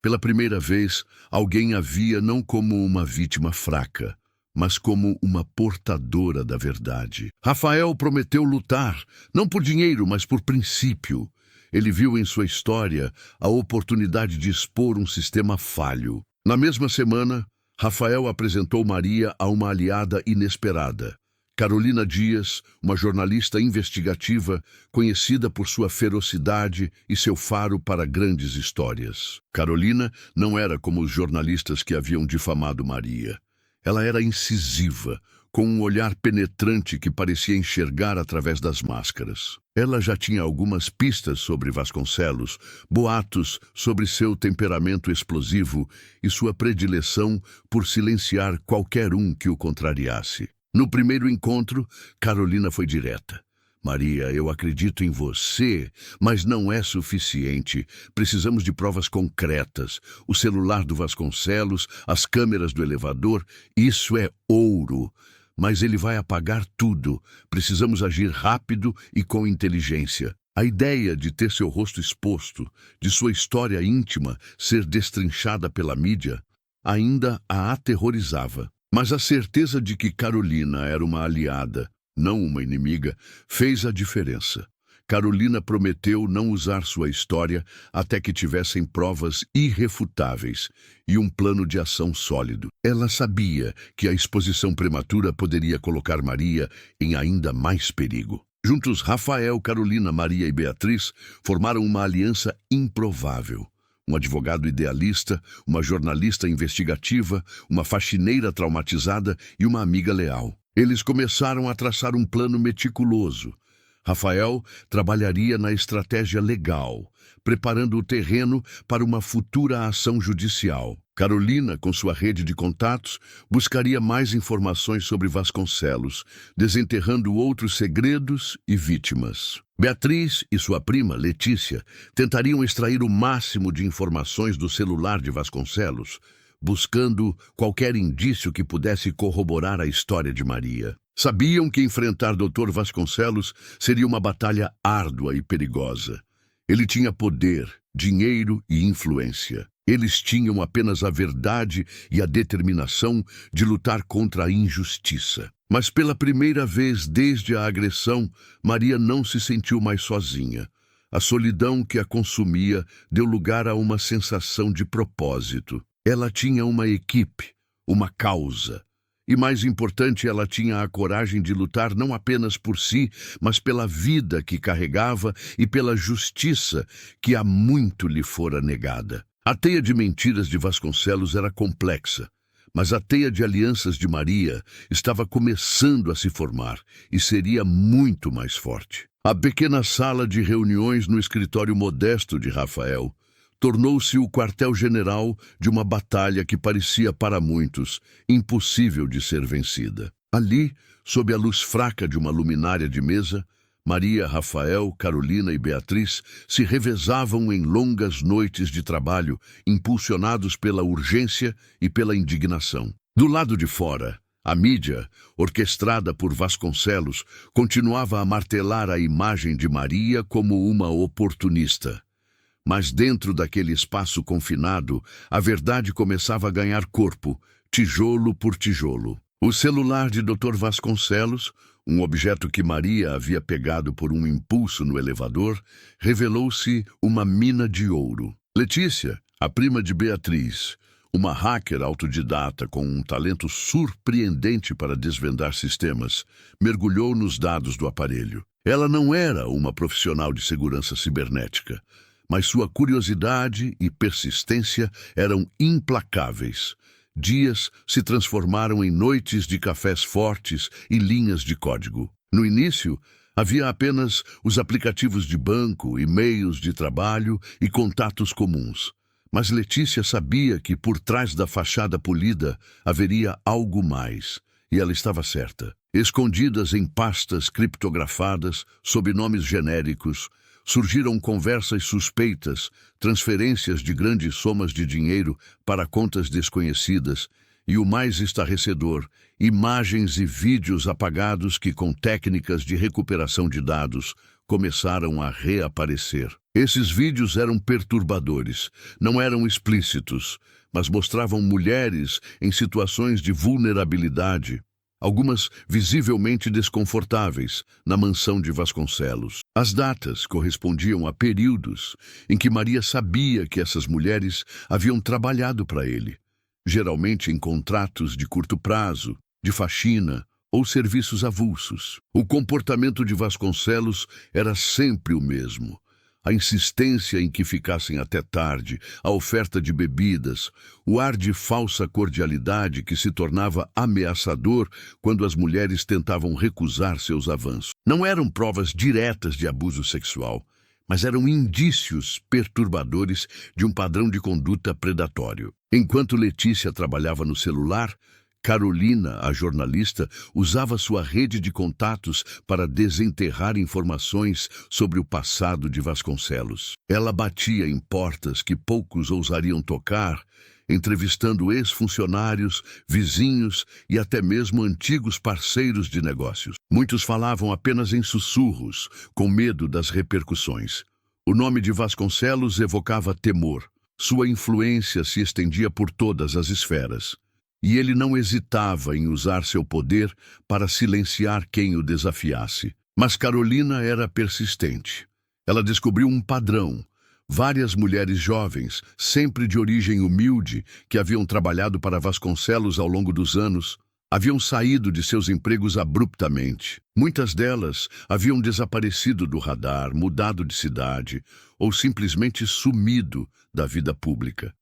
Pela primeira vez, alguém a via não como uma vítima fraca, mas como uma portadora da verdade. Rafael prometeu lutar, não por dinheiro, mas por princípio. Ele viu em sua história a oportunidade de expor um sistema falho. Na mesma semana, Rafael apresentou Maria a uma aliada inesperada. Carolina Dias, uma jornalista investigativa conhecida por sua ferocidade e seu faro para grandes histórias. Carolina não era como os jornalistas que haviam difamado Maria. Ela era incisiva, com um olhar penetrante que parecia enxergar através das máscaras. Ela já tinha algumas pistas sobre Vasconcelos, boatos sobre seu temperamento explosivo e sua predileção por silenciar qualquer um que o contrariasse. No primeiro encontro, Carolina foi direta. Maria, eu acredito em você, mas não é suficiente. Precisamos de provas concretas. O celular do Vasconcelos, as câmeras do elevador, isso é ouro. Mas ele vai apagar tudo. Precisamos agir rápido e com inteligência. A ideia de ter seu rosto exposto, de sua história íntima ser destrinchada pela mídia, ainda a aterrorizava. Mas a certeza de que Carolina era uma aliada, não uma inimiga, fez a diferença. Carolina prometeu não usar sua história até que tivessem provas irrefutáveis e um plano de ação sólido. Ela sabia que a exposição prematura poderia colocar Maria em ainda mais perigo. Juntos, Rafael, Carolina, Maria e Beatriz formaram uma aliança improvável. Um advogado idealista, uma jornalista investigativa, uma faxineira traumatizada e uma amiga leal. Eles começaram a traçar um plano meticuloso. Rafael trabalharia na estratégia legal, preparando o terreno para uma futura ação judicial. Carolina, com sua rede de contatos, buscaria mais informações sobre Vasconcelos, desenterrando outros segredos e vítimas. Beatriz e sua prima, Letícia, tentariam extrair o máximo de informações do celular de Vasconcelos, buscando qualquer indício que pudesse corroborar a história de Maria. Sabiam que enfrentar Dr. Vasconcelos seria uma batalha árdua e perigosa. Ele tinha poder, dinheiro e influência. Eles tinham apenas a verdade e a determinação de lutar contra a injustiça. Mas pela primeira vez desde a agressão, Maria não se sentiu mais sozinha. A solidão que a consumia deu lugar a uma sensação de propósito. Ela tinha uma equipe, uma causa. E mais importante, ela tinha a coragem de lutar não apenas por si, mas pela vida que carregava e pela justiça que há muito lhe fora negada. A teia de mentiras de Vasconcelos era complexa, mas a teia de alianças de Maria estava começando a se formar e seria muito mais forte. A pequena sala de reuniões no escritório modesto de Rafael tornou-se o quartel-general de uma batalha que parecia para muitos impossível de ser vencida. Ali, sob a luz fraca de uma luminária de mesa, Maria, Rafael, Carolina e Beatriz se revezavam em longas noites de trabalho, impulsionados pela urgência e pela indignação. Do lado de fora, a mídia, orquestrada por Vasconcelos, continuava a martelar a imagem de Maria como uma oportunista. Mas dentro daquele espaço confinado, a verdade começava a ganhar corpo, tijolo por tijolo. O celular de Dr. Vasconcelos, um objeto que Maria havia pegado por um impulso no elevador, revelou-se uma mina de ouro. Letícia, a prima de Beatriz, uma hacker autodidata com um talento surpreendente para desvendar sistemas, mergulhou nos dados do aparelho. Ela não era uma profissional de segurança cibernética, mas sua curiosidade e persistência eram implacáveis. Dias se transformaram em noites de cafés fortes e linhas de código. No início, havia apenas os aplicativos de banco, e-mails de trabalho e contatos comuns. Mas Letícia sabia que por trás da fachada polida haveria algo mais, e ela estava certa. Escondidas em pastas criptografadas, sob nomes genéricos, surgiram conversas suspeitas, transferências de grandes somas de dinheiro para contas desconhecidas e, o mais estarrecedor, imagens e vídeos apagados que, com técnicas de recuperação de dados, começaram a reaparecer. Esses vídeos eram perturbadores, não eram explícitos, mas mostravam mulheres em situações de vulnerabilidade, algumas visivelmente desconfortáveis, na mansão de Vasconcelos. As datas correspondiam a períodos em que Maria sabia que essas mulheres haviam trabalhado para ele, geralmente em contratos de curto prazo, de faxina ou serviços avulsos. O comportamento de Vasconcelos era sempre o mesmo. A insistência em que ficassem até tarde, a oferta de bebidas, o ar de falsa cordialidade que se tornava ameaçador quando as mulheres tentavam recusar seus avanços. Não eram provas diretas de abuso sexual, mas eram indícios perturbadores de um padrão de conduta predatório. Enquanto Letícia trabalhava no celular, Carolina, a jornalista, usava sua rede de contatos para desenterrar informações sobre o passado de Vasconcelos. Ela batia em portas que poucos ousariam tocar, entrevistando ex-funcionários, vizinhos e até mesmo antigos parceiros de negócios. Muitos falavam apenas em sussurros, com medo das repercussões. O nome de Vasconcelos evocava temor. Sua influência se estendia por todas as esferas. e ele não hesitava em usar seu poder para silenciar quem o desafiasse. Mas Carolina era persistente. Ela descobriu um padrão. Várias mulheres jovens, sempre de origem humilde, que haviam trabalhado para Vasconcelos ao longo dos anos, haviam saído de seus empregos abruptamente. Muitas delas haviam desaparecido do radar, mudado de cidade ou simplesmente sumido da vida pública.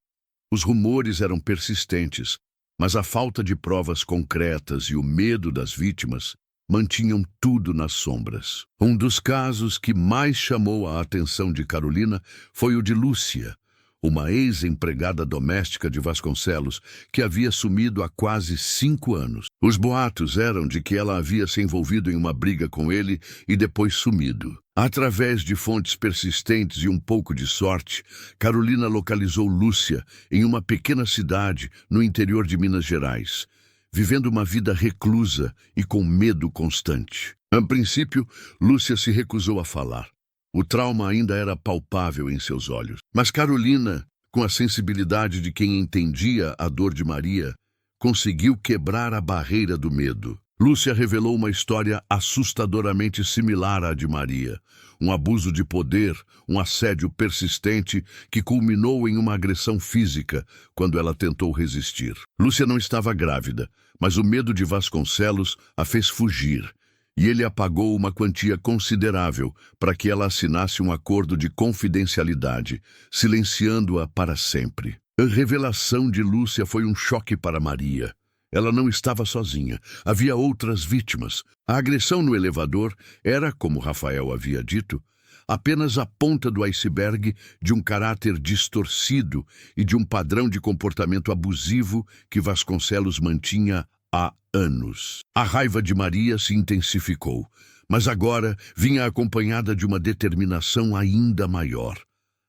Os rumores eram persistentes, mas a falta de provas concretas e o medo das vítimas mantinham tudo nas sombras. Um dos casos que mais chamou a atenção de Carolina foi o de Lúcia, uma ex-empregada doméstica de Vasconcelos que havia sumido há quase 5 anos. Os boatos eram de que ela havia se envolvido em uma briga com ele e depois sumido. Através de fontes persistentes e um pouco de sorte, Carolina localizou Lúcia em uma pequena cidade no interior de Minas Gerais, vivendo uma vida reclusa e com medo constante. A princípio, Lúcia se recusou a falar. O trauma ainda era palpável em seus olhos. Mas Carolina, com a sensibilidade de quem entendia a dor de Maria, conseguiu quebrar a barreira do medo. Lúcia revelou uma história assustadoramente similar à de Maria. Um abuso de poder, um assédio persistente que culminou em uma agressão física quando ela tentou resistir. Lúcia não estava grávida, mas o medo de Vasconcelos a fez fugir, e ele apagou uma quantia considerável para que ela assinasse um acordo de confidencialidade, silenciando-a para sempre. A revelação de Lúcia foi um choque para Maria. Ela não estava sozinha. Havia outras vítimas. A agressão no elevador era, como Rafael havia dito, apenas a ponta do iceberg de um caráter distorcido e de um padrão de comportamento abusivo que Vasconcelos mantinha há anos. A raiva de Maria se intensificou, mas agora vinha acompanhada de uma determinação ainda maior.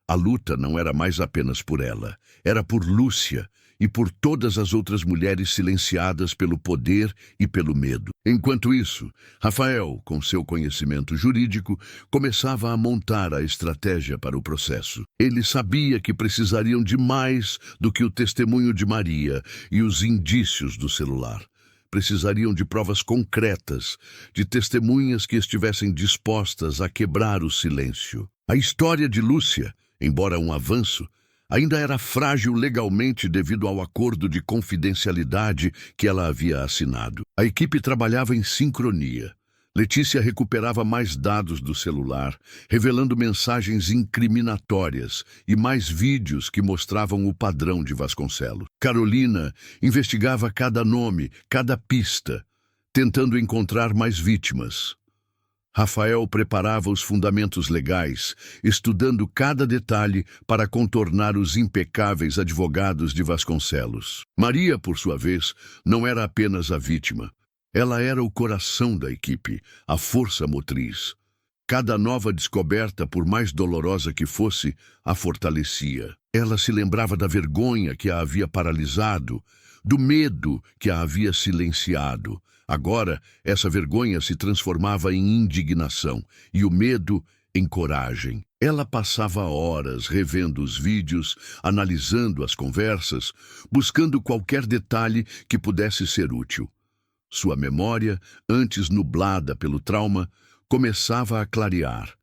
A luta não era mais apenas por ela, era por Lúcia e por todas as outras mulheres silenciadas pelo poder e pelo medo. Enquanto isso, Rafael, com seu conhecimento jurídico, começava a montar a estratégia para o processo. Ele sabia que precisariam de mais do que o testemunho de Maria e os indícios do celular. Precisariam de provas concretas, de testemunhas que estivessem dispostas a quebrar o silêncio. A história de Lúcia, embora um avanço, ainda era frágil legalmente devido ao acordo de confidencialidade que ela havia assinado. A equipe trabalhava em sincronia. Letícia recuperava mais dados do celular, revelando mensagens incriminatórias e mais vídeos que mostravam o padrão de Vasconcelos. Carolina investigava cada nome, cada pista, tentando encontrar mais vítimas. Rafael preparava os fundamentos legais, estudando cada detalhe para contornar os impecáveis advogados de Vasconcelos. Maria, por sua vez, não era apenas a vítima. Ela era o coração da equipe, a força motriz. Cada nova descoberta, por mais dolorosa que fosse, a fortalecia. Ela se lembrava da vergonha que a havia paralisado, do medo que a havia silenciado. Agora, essa vergonha se transformava em indignação e o medo em coragem. Ela passava horas revendo os vídeos, analisando as conversas, buscando qualquer detalhe que pudesse ser útil. Sua memória, antes nublada pelo trauma, começava a clarear,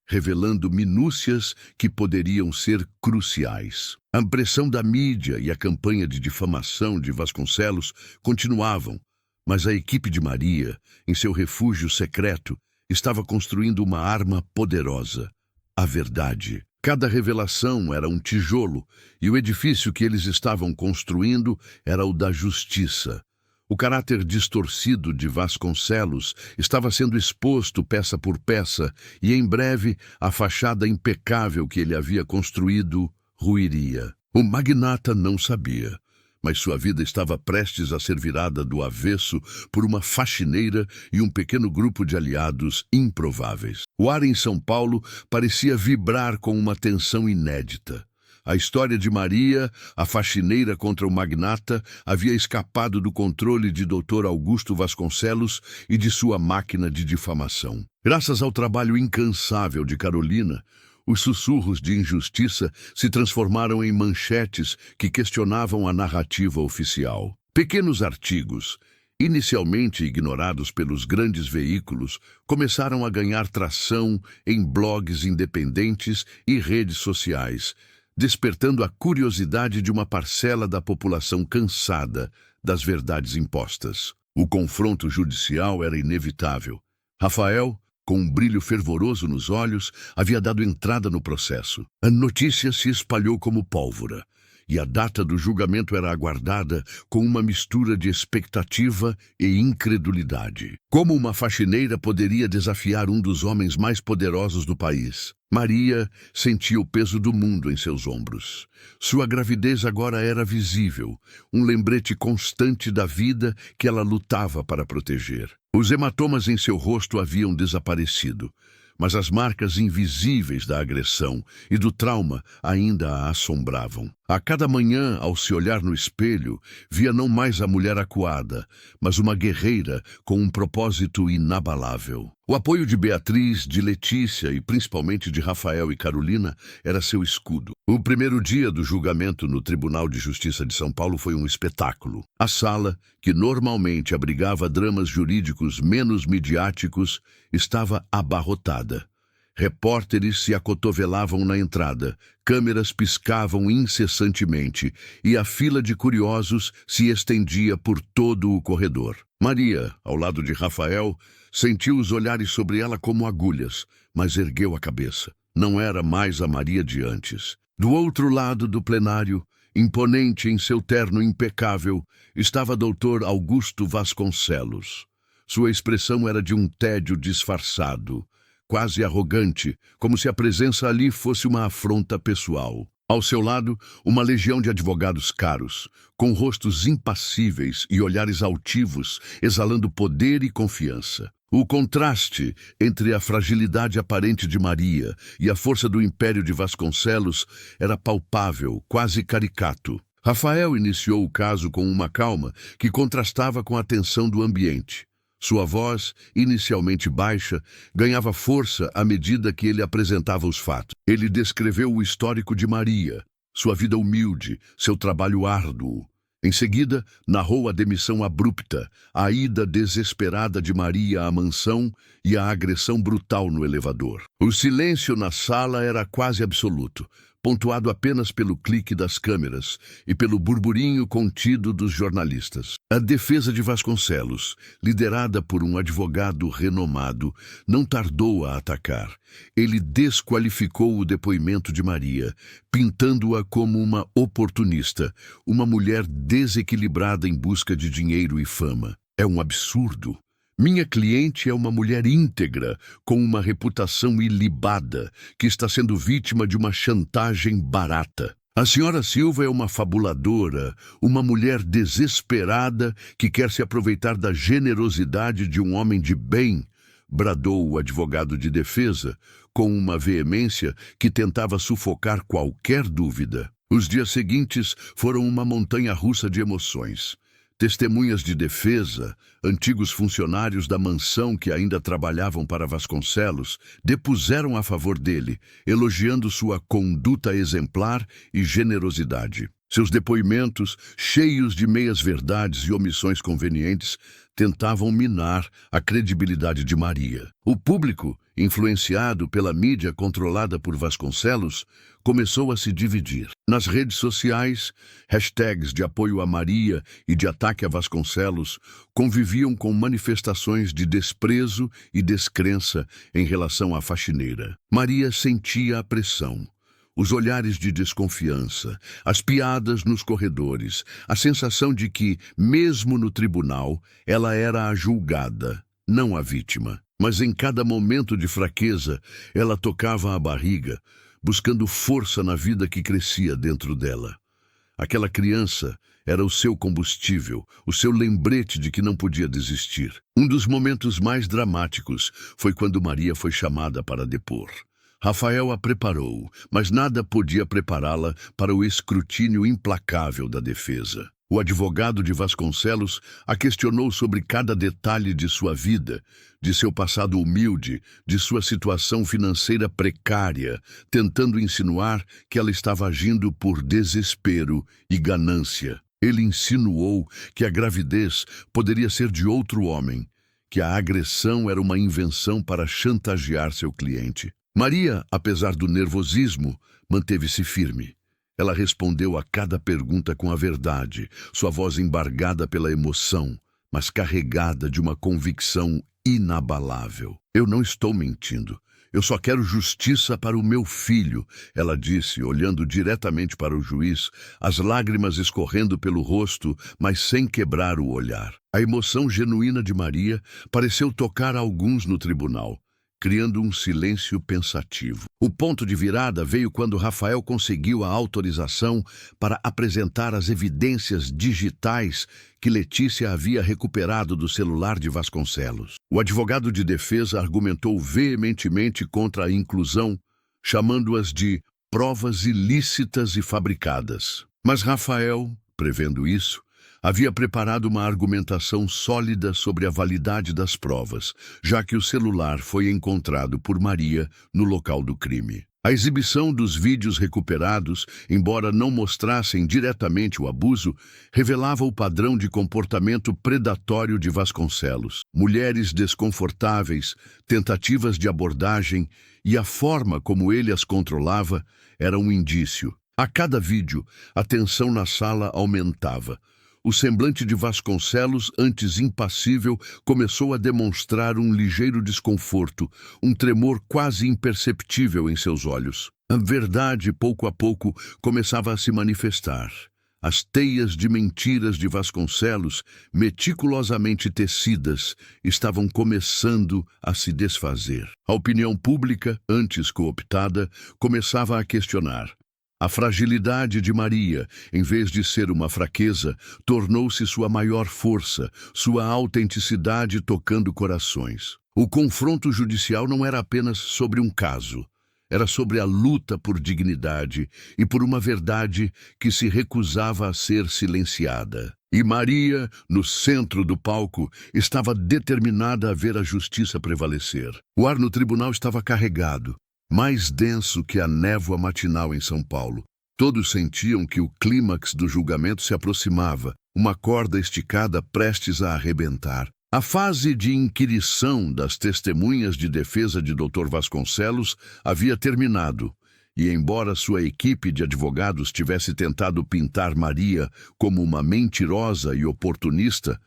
revelando minúcias que poderiam ser cruciais. A pressão da mídia e a campanha de difamação de Vasconcelos continuavam, mas a equipe de Maria, em seu refúgio secreto, estava construindo uma arma poderosa: a verdade. Cada revelação era um tijolo, e o edifício que eles estavam construindo era o da justiça. O caráter distorcido de Vasconcelos estava sendo exposto peça por peça, e em breve a fachada impecável que ele havia construído ruiria. O magnata não sabia, mas sua vida estava prestes a ser virada do avesso por uma faxineira e um pequeno grupo de aliados improváveis. O ar em São Paulo parecia vibrar com uma tensão inédita. A história de Maria, a faxineira contra o magnata, havia escapado do controle de Dr. Augusto Vasconcelos e de sua máquina de difamação. Graças ao trabalho incansável de Carolina, os sussurros de injustiça se transformaram em manchetes que questionavam a narrativa oficial. Pequenos artigos, inicialmente ignorados pelos grandes veículos, começaram a ganhar tração em blogs independentes e redes sociais, despertando a curiosidade de uma parcela da população cansada das verdades impostas. O confronto judicial era inevitável. Rafael, com um brilho fervoroso nos olhos, havia dado entrada no processo. A notícia se espalhou como pólvora, e a data do julgamento era aguardada com uma mistura de expectativa e incredulidade. Como uma faxineira poderia desafiar um dos homens mais poderosos do país? Maria sentia o peso do mundo em seus ombros. Sua gravidez agora era visível, um lembrete constante da vida que ela lutava para proteger. Os hematomas em seu rosto haviam desaparecido, mas as marcas invisíveis da agressão e do trauma ainda a assombravam. A cada manhã, ao se olhar no espelho, via não mais a mulher acuada, mas uma guerreira com um propósito inabalável. O apoio de Beatriz, de Letícia e principalmente de Rafael e Carolina era seu escudo. O primeiro dia do julgamento no Tribunal de Justiça de São Paulo foi um espetáculo. A sala, que normalmente abrigava dramas jurídicos menos midiáticos, estava abarrotada. Repórteres se acotovelavam na entrada, câmeras piscavam incessantemente e a fila de curiosos se estendia por todo o corredor. Maria, ao lado de Rafael, sentiu os olhares sobre ela como agulhas, mas ergueu a cabeça. Não era mais a Maria de antes. Do outro lado do plenário, imponente em seu terno impecável, estava Dr. Augusto Vasconcelos. Sua expressão era de um tédio disfarçado, quase arrogante, como se a presença ali fosse uma afronta pessoal. Ao seu lado, uma legião de advogados caros, com rostos impassíveis e olhares altivos, exalando poder e confiança. O contraste entre a fragilidade aparente de Maria e a força do império de Vasconcelos era palpável, quase caricato. Rafael iniciou o caso com uma calma que contrastava com a tensão do ambiente. Sua voz, inicialmente baixa, ganhava força à medida que ele apresentava os fatos. Ele descreveu o histórico de Maria, sua vida humilde, seu trabalho árduo. Em seguida, narrou a demissão abrupta, a ida desesperada de Maria à mansão e a agressão brutal no elevador. O silêncio na sala era quase absoluto, pontuado apenas pelo clique das câmeras e pelo burburinho contido dos jornalistas. A defesa de Vasconcelos, liderada por um advogado renomado, não tardou a atacar. Ele desqualificou o depoimento de Maria, pintando-a como uma oportunista, uma mulher desequilibrada em busca de dinheiro e fama. É um absurdo. Minha cliente é uma mulher íntegra, com uma reputação ilibada, que está sendo vítima de uma chantagem barata. A senhora Silva é uma fabuladora, uma mulher desesperada que quer se aproveitar da generosidade de um homem de bem, bradou o advogado de defesa, com uma veemência que tentava sufocar qualquer dúvida. Os dias seguintes foram uma montanha-russa de emoções. Testemunhas de defesa, antigos funcionários da mansão que ainda trabalhavam para Vasconcelos, depuseram a favor dele, elogiando sua conduta exemplar e generosidade. Seus depoimentos, cheios de meias-verdades e omissões convenientes, tentavam minar a credibilidade de Maria. O público, influenciado pela mídia controlada por Vasconcelos, começou a se dividir. Nas redes sociais, hashtags de apoio a Maria e de ataque a Vasconcelos conviviam com manifestações de desprezo e descrença em relação à faxineira. Maria sentia a pressão. Os olhares de desconfiança, as piadas nos corredores, a sensação de que, mesmo no tribunal, ela era a julgada, não a vítima. Mas em cada momento de fraqueza, ela tocava a barriga, buscando força na vida que crescia dentro dela. Aquela criança era o seu combustível, o seu lembrete de que não podia desistir. Um dos momentos mais dramáticos foi quando Maria foi chamada para depor. Rafael a preparou, mas nada podia prepará-la para o escrutínio implacável da defesa. O advogado de Vasconcelos a questionou sobre cada detalhe de sua vida, de seu passado humilde, de sua situação financeira precária, tentando insinuar que ela estava agindo por desespero e ganância. Ele insinuou que a gravidez poderia ser de outro homem, que a agressão era uma invenção para chantagear seu cliente. Maria, apesar do nervosismo, manteve-se firme. Ela respondeu a cada pergunta com a verdade, sua voz embargada pela emoção, mas carregada de uma convicção inabalável. Eu não estou mentindo. Eu só quero justiça para o meu filho, ela disse, olhando diretamente para o juiz, as lágrimas escorrendo pelo rosto, mas sem quebrar o olhar. A emoção genuína de Maria pareceu tocar alguns no tribunal, criando um silêncio pensativo. O ponto de virada veio quando Rafael conseguiu a autorização para apresentar as evidências digitais que Letícia havia recuperado do celular de Vasconcelos. O advogado de defesa argumentou veementemente contra a inclusão, chamando-as de provas ilícitas e fabricadas. Mas Rafael, prevendo isso, havia preparado uma argumentação sólida sobre a validade das provas, já que o celular foi encontrado por Maria no local do crime. A exibição dos vídeos recuperados, embora não mostrassem diretamente o abuso, revelava o padrão de comportamento predatório de Vasconcelos. Mulheres desconfortáveis, tentativas de abordagem e a forma como ele as controlava era um indício. A cada vídeo, a tensão na sala aumentava. O semblante de Vasconcelos, antes impassível, começou a demonstrar um ligeiro desconforto, um tremor quase imperceptível em seus olhos. A verdade, pouco a pouco, começava a se manifestar. As teias de mentiras de Vasconcelos, meticulosamente tecidas, estavam começando a se desfazer. A opinião pública, antes cooptada, começava a questionar. A fragilidade de Maria, em vez de ser uma fraqueza, tornou-se sua maior força, sua autenticidade tocando corações. O confronto judicial não era apenas sobre um caso, era sobre a luta por dignidade e por uma verdade que se recusava a ser silenciada. E Maria, no centro do palco, estava determinada a ver a justiça prevalecer. O ar no tribunal estava carregado, mais denso que a névoa matinal em São Paulo. Todos sentiam que o clímax do julgamento se aproximava, uma corda esticada prestes a arrebentar. A fase de inquirição das testemunhas de defesa de Dr. Vasconcelos havia terminado, e embora sua equipe de advogados tivesse tentado pintar Maria como uma mentirosa e oportunista,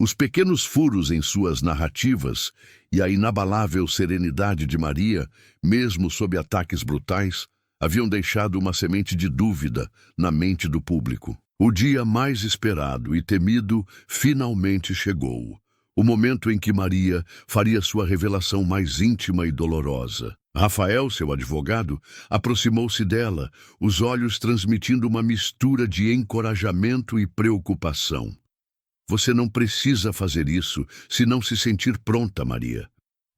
os pequenos furos em suas narrativas e a inabalável serenidade de Maria, mesmo sob ataques brutais, haviam deixado uma semente de dúvida na mente do público. O dia mais esperado e temido finalmente chegou. O momento em que Maria faria sua revelação mais íntima e dolorosa. Rafael, seu advogado, aproximou-se dela, os olhos transmitindo uma mistura de encorajamento e preocupação. Você não precisa fazer isso se não se sentir pronta, Maria.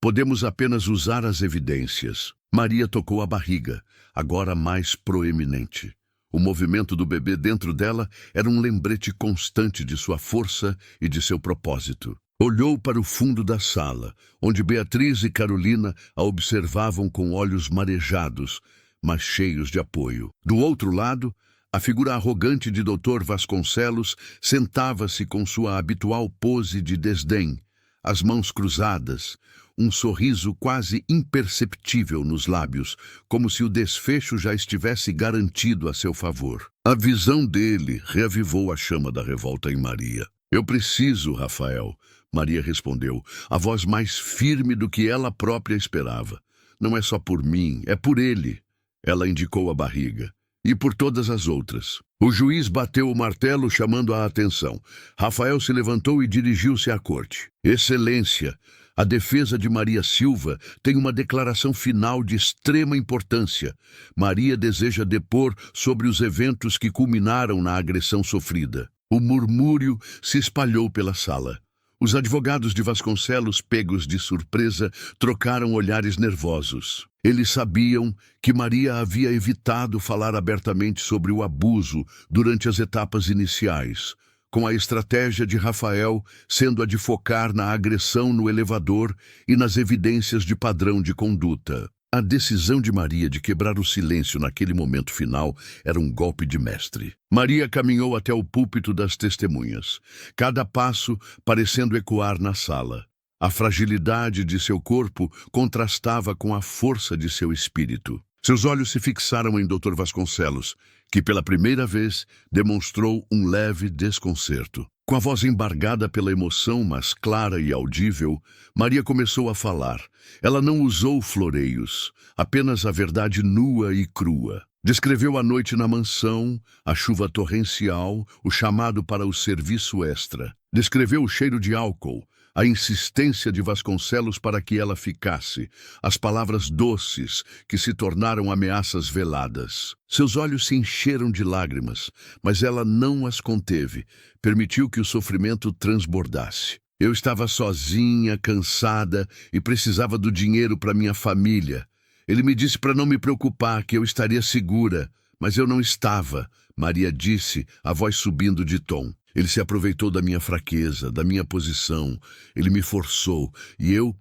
Podemos apenas usar as evidências. Maria tocou a barriga, agora mais proeminente. O movimento do bebê dentro dela era um lembrete constante de sua força e de seu propósito. Olhou para o fundo da sala, onde Beatriz e Carolina a observavam com olhos marejados, mas cheios de apoio. Do outro lado, a figura arrogante de Dr. Vasconcelos sentava-se com sua habitual pose de desdém, as mãos cruzadas, um sorriso quase imperceptível nos lábios, como se o desfecho já estivesse garantido a seu favor. A visão dele reavivou a chama da revolta em Maria. Eu preciso, Rafael, Maria respondeu, a voz mais firme do que ela própria esperava. Não é só por mim, é por ele. Ela indicou a barriga. E por todas as outras. O juiz bateu o martelo, chamando a atenção. Rafael se levantou e dirigiu-se à corte. Excelência, a defesa de Maria Silva tem uma declaração final de extrema importância. Maria deseja depor sobre os eventos que culminaram na agressão sofrida. O murmúrio se espalhou pela sala. Os advogados de Vasconcelos, pegos de surpresa, trocaram olhares nervosos. Eles sabiam que Maria havia evitado falar abertamente sobre o abuso durante as etapas iniciais, com a estratégia de Rafael sendo a de focar na agressão no elevador e nas evidências de padrão de conduta. A decisão de Maria de quebrar o silêncio naquele momento final era um golpe de mestre. Maria caminhou até o púlpito das testemunhas, cada passo parecendo ecoar na sala. A fragilidade de seu corpo contrastava com a força de seu espírito. Seus olhos se fixaram em Dr. Vasconcelos, que pela primeira vez demonstrou um leve desconcerto. Com a voz embargada pela emoção, mas clara e audível, Maria começou a falar. Ela não usou floreios, apenas a verdade nua e crua. Descreveu a noite na mansão, a chuva torrencial, o chamado para o serviço extra. Descreveu o cheiro de álcool, a insistência de Vasconcelos para que ela ficasse, as palavras doces que se tornaram ameaças veladas. Seus olhos se encheram de lágrimas, mas ela não as conteve, permitiu que o sofrimento transbordasse. Eu estava sozinha, cansada e precisava do dinheiro para minha família. Ele me disse para não me preocupar, que eu estaria segura, mas eu não estava, Maria disse, a voz subindo de tom. Ele se aproveitou da minha fraqueza, da minha posição. Ele me forçou e eu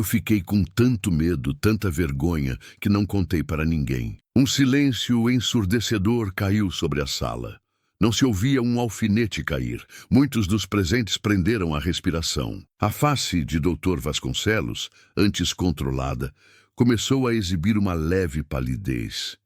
fiquei com tanto medo, tanta vergonha, que não contei para ninguém. Um silêncio ensurdecedor caiu sobre a sala. Não se ouvia um alfinete cair. Muitos dos presentes prenderam a respiração. A face de Dr. Vasconcelos, antes controlada, começou a exibir uma leve palidez.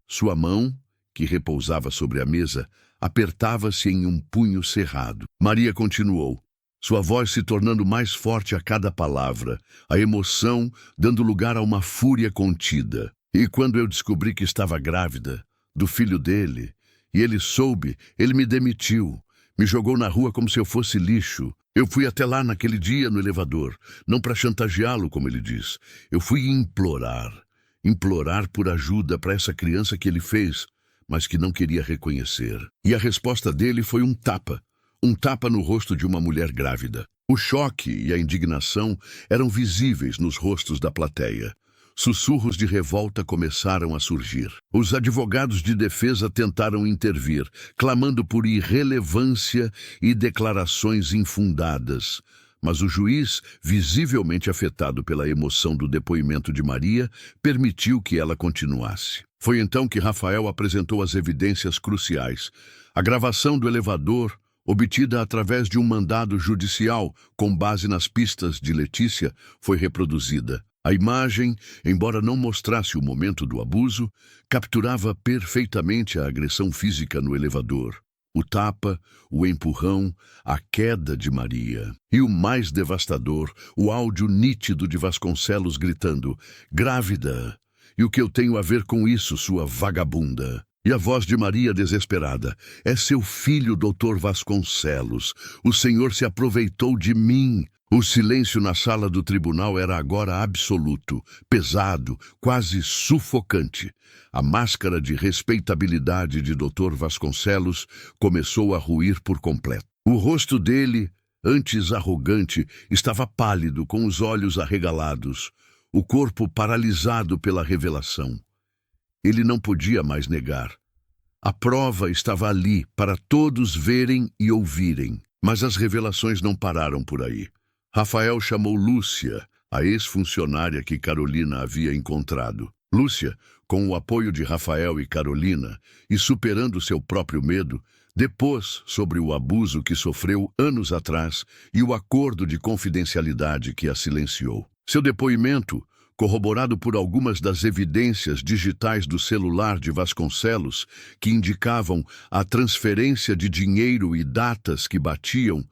Sua mão, que repousava sobre a mesa, apertava-se em um punho cerrado. Maria continuou, sua voz se tornando mais forte a cada palavra, a emoção dando lugar a uma fúria contida. E quando eu descobri que estava grávida, do filho dele, e ele soube, ele me demitiu, me jogou na rua como se eu fosse lixo. Eu fui até lá naquele dia no elevador, não para chantageá-lo, como ele diz. Eu fui implorar por ajuda para essa criança que ele fez, mas que não queria reconhecer. E a resposta dele foi um tapa no rosto de uma mulher grávida. O choque e a indignação eram visíveis nos rostos da plateia. Sussurros de revolta começaram a surgir. Os advogados de defesa tentaram intervir, clamando por irrelevância e declarações infundadas. Mas o juiz, visivelmente afetado pela emoção do depoimento de Maria, permitiu que ela continuasse. Foi então que Rafael apresentou as evidências cruciais. A gravação do elevador, obtida através de um mandado judicial com base nas pistas de Letícia, foi reproduzida. A imagem, embora não mostrasse o momento do abuso, capturava perfeitamente a agressão física no elevador. O tapa, o empurrão, a queda de Maria. E o mais devastador, o áudio nítido de Vasconcelos gritando, grávida! E o que eu tenho a ver com isso, sua vagabunda? E a voz de Maria desesperada, é seu filho, Dr. Vasconcelos. O senhor se aproveitou de mim. O silêncio na sala do tribunal era agora absoluto, pesado, quase sufocante. A máscara de respeitabilidade de Dr. Vasconcelos começou a ruir por completo. O rosto dele, antes arrogante, estava pálido, com os olhos arregalados, o corpo paralisado pela revelação. Ele não podia mais negar. A prova estava ali para todos verem e ouvirem. Mas as revelações não pararam por aí. Rafael chamou Lúcia, a ex-funcionária que Carolina havia encontrado. Lúcia, com o apoio de Rafael e Carolina, e superando seu próprio medo, depôs sobre o abuso que sofreu anos atrás e o acordo de confidencialidade que a silenciou. Seu depoimento, corroborado por algumas das evidências digitais do celular de Vasconcelos, que indicavam a transferência de dinheiro e datas que batiam,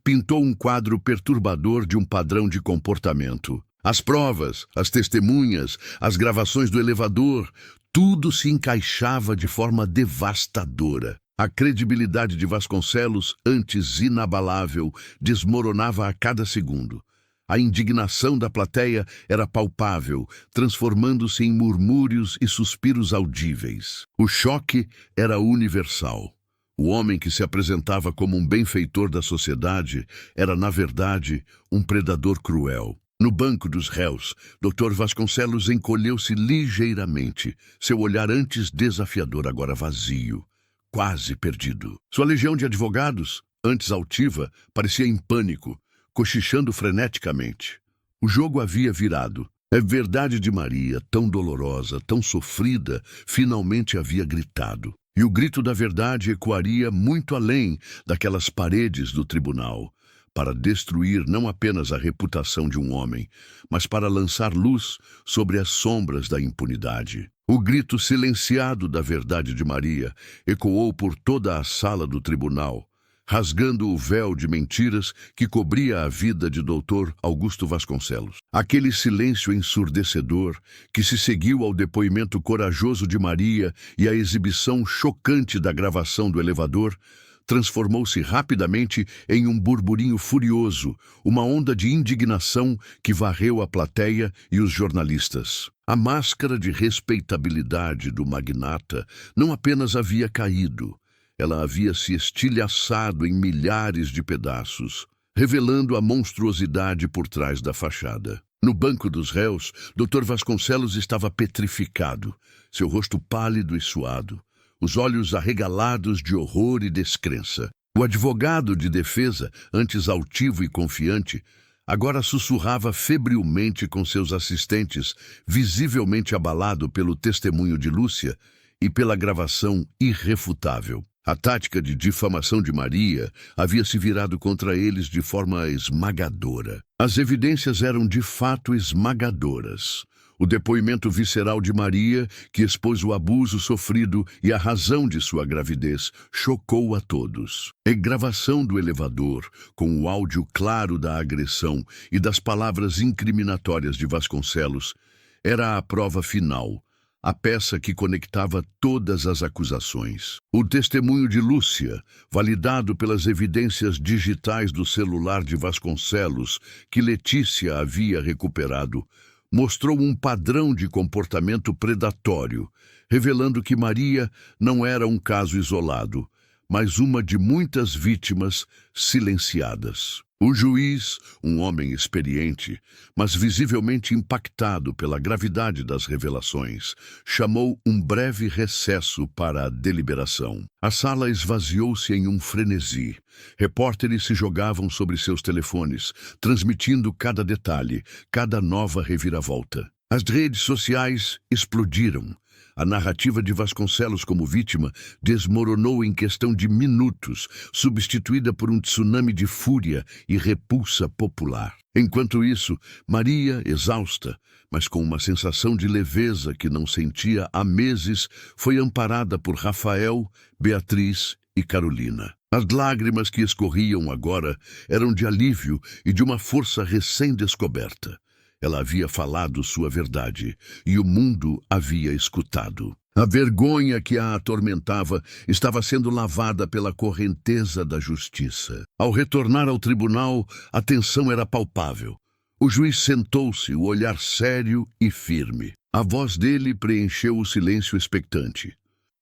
pintou um quadro perturbador de um padrão de comportamento. As provas, as testemunhas, as gravações do elevador, tudo se encaixava de forma devastadora. A credibilidade de Vasconcelos, antes inabalável, desmoronava a cada segundo. A indignação da plateia era palpável, transformando-se em murmúrios e suspiros audíveis. O choque era universal. O homem que se apresentava como um benfeitor da sociedade era, na verdade, um predador cruel. No banco dos réus, Dr. Vasconcelos encolheu-se ligeiramente, seu olhar antes desafiador agora vazio, quase perdido. Sua legião de advogados, antes altiva, parecia em pânico, cochichando freneticamente. O jogo havia virado. É verdade de Maria, tão dolorosa, tão sofrida, finalmente havia gritado. E o grito da verdade ecoaria muito além daquelas paredes do tribunal, para destruir não apenas a reputação de um homem, mas para lançar luz sobre as sombras da impunidade. O grito silenciado da verdade de Maria ecoou por toda a sala do tribunal, rasgando o véu de mentiras que cobria a vida de Dr. Augusto Vasconcelos. Aquele silêncio ensurdecedor que se seguiu ao depoimento corajoso de Maria e à exibição chocante da gravação do elevador transformou-se rapidamente em um burburinho furioso, uma onda de indignação que varreu a plateia e os jornalistas. A máscara de respeitabilidade do magnata não apenas havia caído, ela havia se estilhaçado em milhares de pedaços, revelando a monstruosidade por trás da fachada. No banco dos réus, Dr. Vasconcelos estava petrificado, seu rosto pálido e suado, os olhos arregalados de horror e descrença. O advogado de defesa, antes altivo e confiante, agora sussurrava febrilmente com seus assistentes, visivelmente abalado pelo testemunho de Lúcia e pela gravação irrefutável. A tática de difamação de Maria havia se virado contra eles de forma esmagadora. As evidências eram de fato esmagadoras. O depoimento visceral de Maria, que expôs o abuso sofrido e a razão de sua gravidez, chocou a todos. A gravação do elevador, com o áudio claro da agressão e das palavras incriminatórias de Vasconcelos, era a prova final, a peça que conectava todas as acusações. O testemunho de Lúcia, validado pelas evidências digitais do celular de Vasconcelos, que Letícia havia recuperado, mostrou um padrão de comportamento predatório, revelando que Maria não era um caso isolado, mas uma de muitas vítimas silenciadas. O juiz, um homem experiente, mas visivelmente impactado pela gravidade das revelações, chamou um breve recesso para a deliberação. A sala esvaziou-se em um frenesi. Repórteres se jogavam sobre seus telefones, transmitindo cada detalhe, cada nova reviravolta. As redes sociais explodiram. A narrativa de Vasconcelos como vítima desmoronou em questão de minutos, substituída por um tsunami de fúria e repulsa popular. Enquanto isso, Maria, exausta, mas com uma sensação de leveza que não sentia há meses, foi amparada por Rafael, Beatriz e Carolina. As lágrimas que escorriam agora eram de alívio e de uma força recém-descoberta. Ela havia falado sua verdade, e o mundo havia escutado. A vergonha que a atormentava estava sendo lavada pela correnteza da justiça. Ao retornar ao tribunal, a tensão era palpável. O juiz sentou-se, o olhar sério e firme. A voz dele preencheu o silêncio expectante.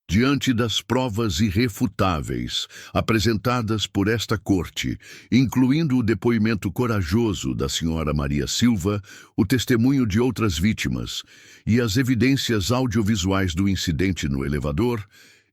Diante das provas irrefutáveis apresentadas por esta corte, incluindo o depoimento corajoso da senhora Maria Silva, o testemunho de outras vítimas e as evidências audiovisuais do incidente no elevador,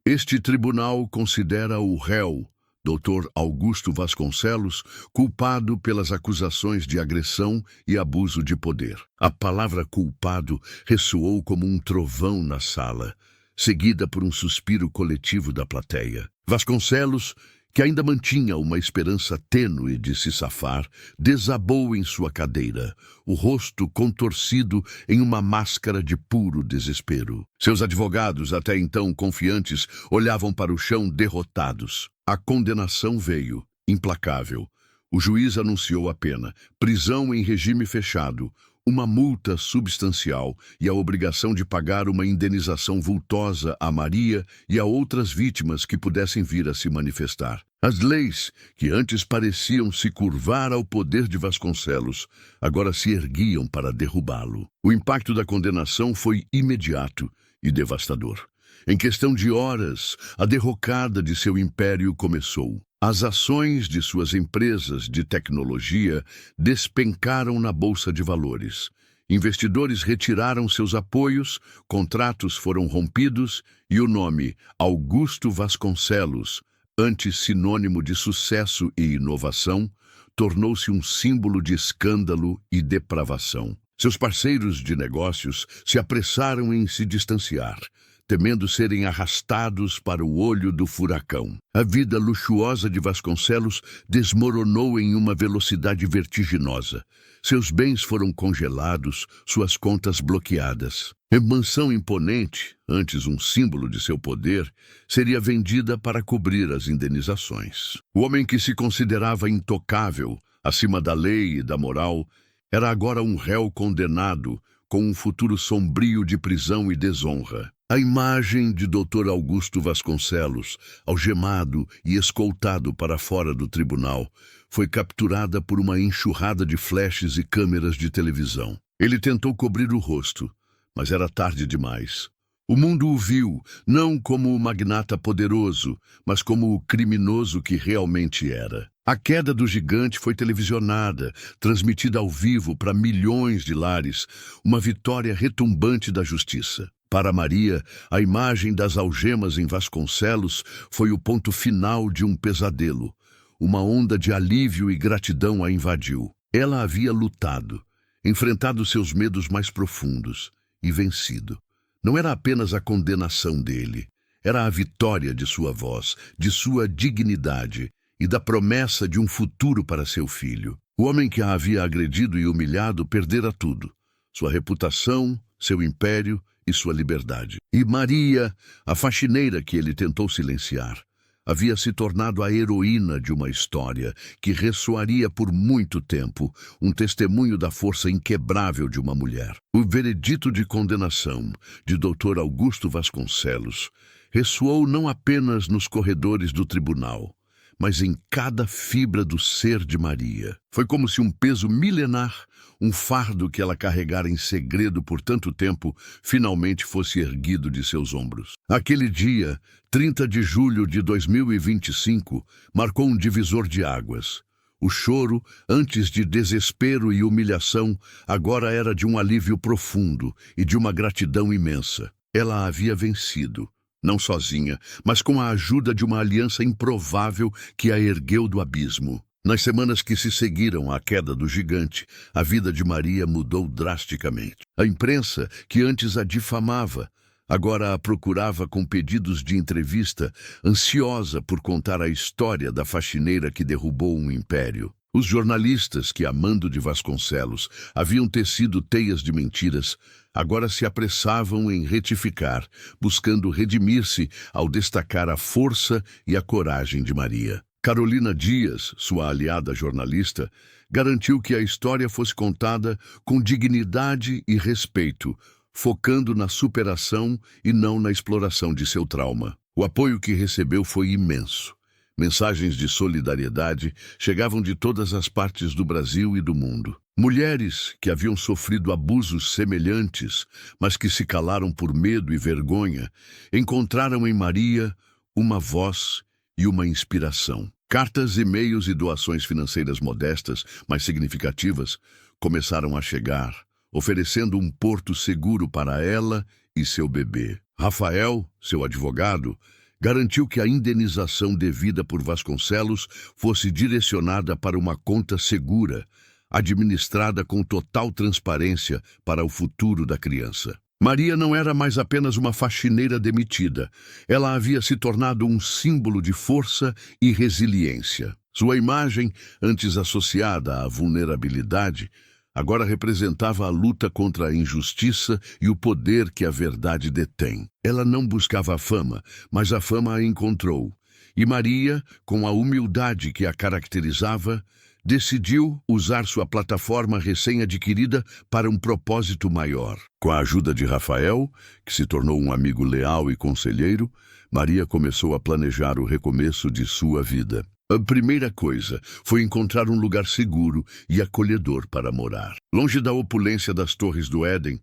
este tribunal considera o réu, Dr. Augusto Vasconcelos, culpado pelas acusações de agressão e abuso de poder. A palavra culpado ressoou como um trovão na sala, seguida por um suspiro coletivo da plateia. Vasconcelos, que ainda mantinha uma esperança tênue de se safar, desabou em sua cadeira, o rosto contorcido em uma máscara de puro desespero. Seus advogados, até então confiantes, olhavam para o chão derrotados. A condenação veio, implacável. O juiz anunciou a pena: prisão em regime fechado, uma multa substancial e a obrigação de pagar uma indenização vultosa a Maria e a outras vítimas que pudessem vir a se manifestar. As leis, que antes pareciam se curvar ao poder de Vasconcelos, agora se erguiam para derrubá-lo. O impacto da condenação foi imediato e devastador. Em questão de horas, a derrocada de seu império começou. As ações de suas empresas de tecnologia despencaram na bolsa de valores. Investidores retiraram seus apoios, contratos foram rompidos e o nome Augusto Vasconcelos, antes sinônimo de sucesso e inovação, tornou-se um símbolo de escândalo e depravação. Seus parceiros de negócios se apressaram em se distanciar, temendo serem arrastados para o olho do furacão. A vida luxuosa de Vasconcelos desmoronou em uma velocidade vertiginosa. Seus bens foram congelados, suas contas bloqueadas. A mansão imponente, antes um símbolo de seu poder, seria vendida para cobrir as indenizações. O homem que se considerava intocável, acima da lei e da moral, era agora um réu condenado, com um futuro sombrio de prisão e desonra. A imagem de Dr. Augusto Vasconcelos, algemado e escoltado para fora do tribunal, foi capturada por uma enxurrada de flashes e câmeras de televisão. Ele tentou cobrir o rosto, mas era tarde demais. O mundo o viu, não como o magnata poderoso, mas como o criminoso que realmente era. A queda do gigante foi televisionada, transmitida ao vivo para milhões de lares, uma vitória retumbante da justiça. Para Maria, a imagem das algemas em Vasconcelos foi o ponto final de um pesadelo. Uma onda de alívio e gratidão a invadiu. Ela havia lutado, enfrentado seus medos mais profundos e vencido. Não era apenas a condenação dele, era a vitória de sua voz, de sua dignidade e da promessa de um futuro para seu filho. O homem que a havia agredido e humilhado perdera tudo: sua reputação, seu império e sua liberdade. E Maria, a faxineira que ele tentou silenciar, havia se tornado a heroína de uma história que ressoaria por muito tempo, um testemunho da força inquebrável de uma mulher. O veredito de condenação de Dr. Augusto Vasconcelos ressoou não apenas nos corredores do tribunal, mas em cada fibra do ser de Maria. Foi como se um peso milenar, um fardo que ela carregara em segredo por tanto tempo, finalmente fosse erguido de seus ombros. Aquele dia, 30 de julho de 2025, marcou um divisor de águas. O choro, antes de desespero e humilhação, agora era de um alívio profundo e de uma gratidão imensa. Ela havia vencido. Não sozinha, mas com a ajuda de uma aliança improvável que a ergueu do abismo. Nas semanas que se seguiram à queda do gigante, a vida de Maria mudou drasticamente. A imprensa, que antes a difamava, agora a procurava com pedidos de entrevista, ansiosa por contar a história da faxineira que derrubou um império. Os jornalistas que, a mando de Vasconcelos, haviam tecido teias de mentiras, agora se apressavam em retificar, buscando redimir-se ao destacar a força e a coragem de Maria. Carolina Dias, sua aliada jornalista, garantiu que a história fosse contada com dignidade e respeito, focando na superação e não na exploração de seu trauma. O apoio que recebeu foi imenso. Mensagens de solidariedade chegavam de todas as partes do Brasil e do mundo. Mulheres que haviam sofrido abusos semelhantes, mas que se calaram por medo e vergonha, encontraram em Maria uma voz e uma inspiração. Cartas, e-mails e doações financeiras modestas, mas significativas, começaram a chegar, oferecendo um porto seguro para ela e seu bebê. Rafael, seu advogado, garantiu que a indenização devida por Vasconcelos fosse direcionada para uma conta segura, administrada com total transparência para o futuro da criança. Maria não era mais apenas uma faxineira demitida. Ela havia se tornado um símbolo de força e resiliência. Sua imagem, antes associada à vulnerabilidade, agora representava a luta contra a injustiça e o poder que a verdade detém. Ela não buscava a fama, mas a fama a encontrou. E Maria, com a humildade que a caracterizava, decidiu usar sua plataforma recém-adquirida para um propósito maior. Com a ajuda de Rafael, que se tornou um amigo leal e conselheiro, Maria começou a planejar o recomeço de sua vida. A primeira coisa foi encontrar um lugar seguro e acolhedor para morar. Longe da opulência das Torres do Éden,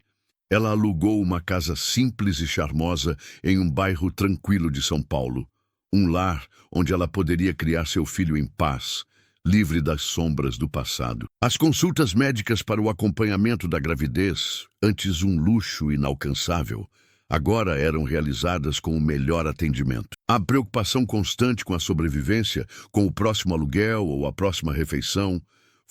ela alugou uma casa simples e charmosa em um bairro tranquilo de São Paulo. Um lar onde ela poderia criar seu filho em paz, livre das sombras do passado. As consultas médicas para o acompanhamento da gravidez, antes um luxo inalcançável, agora eram realizadas com o melhor atendimento. A preocupação constante com a sobrevivência, com o próximo aluguel ou a próxima refeição,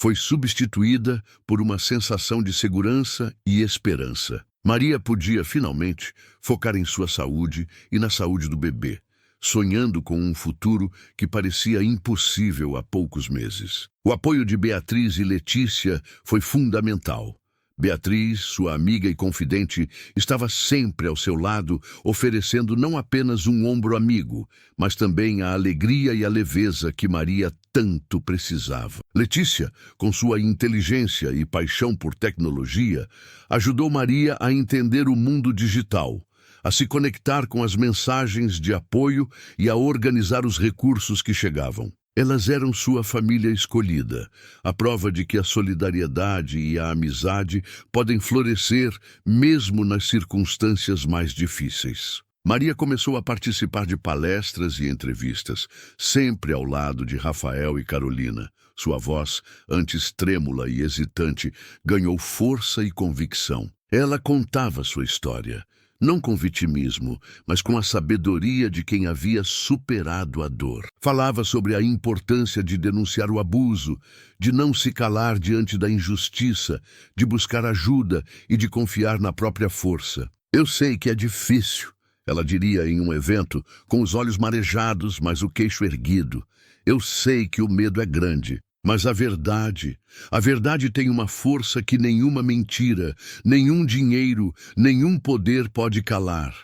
foi substituída por uma sensação de segurança e esperança. Maria podia, finalmente, focar em sua saúde e na saúde do bebê, sonhando com um futuro que parecia impossível há poucos meses. O apoio de Beatriz e Letícia foi fundamental. Beatriz, sua amiga e confidente, estava sempre ao seu lado, oferecendo não apenas um ombro amigo, mas também a alegria e a leveza que Maria tanto precisava. Letícia, com sua inteligência e paixão por tecnologia, ajudou Maria a entender o mundo digital, a se conectar com as mensagens de apoio e a organizar os recursos que chegavam. Elas eram sua família escolhida, a prova de que a solidariedade e a amizade podem florescer mesmo nas circunstâncias mais difíceis. Maria começou a participar de palestras e entrevistas, sempre ao lado de Rafael e Carolina. Sua voz, antes trêmula e hesitante, ganhou força e convicção. Ela contava sua história, não com vitimismo, mas com a sabedoria de quem havia superado a dor. Falava sobre a importância de denunciar o abuso, de não se calar diante da injustiça, de buscar ajuda e de confiar na própria força. Eu sei que é difícil, ela diria em um evento, com os olhos marejados, mas o queixo erguido. Eu sei que o medo é grande. Mas a verdade tem uma força que nenhuma mentira, nenhum dinheiro, nenhum poder pode calar.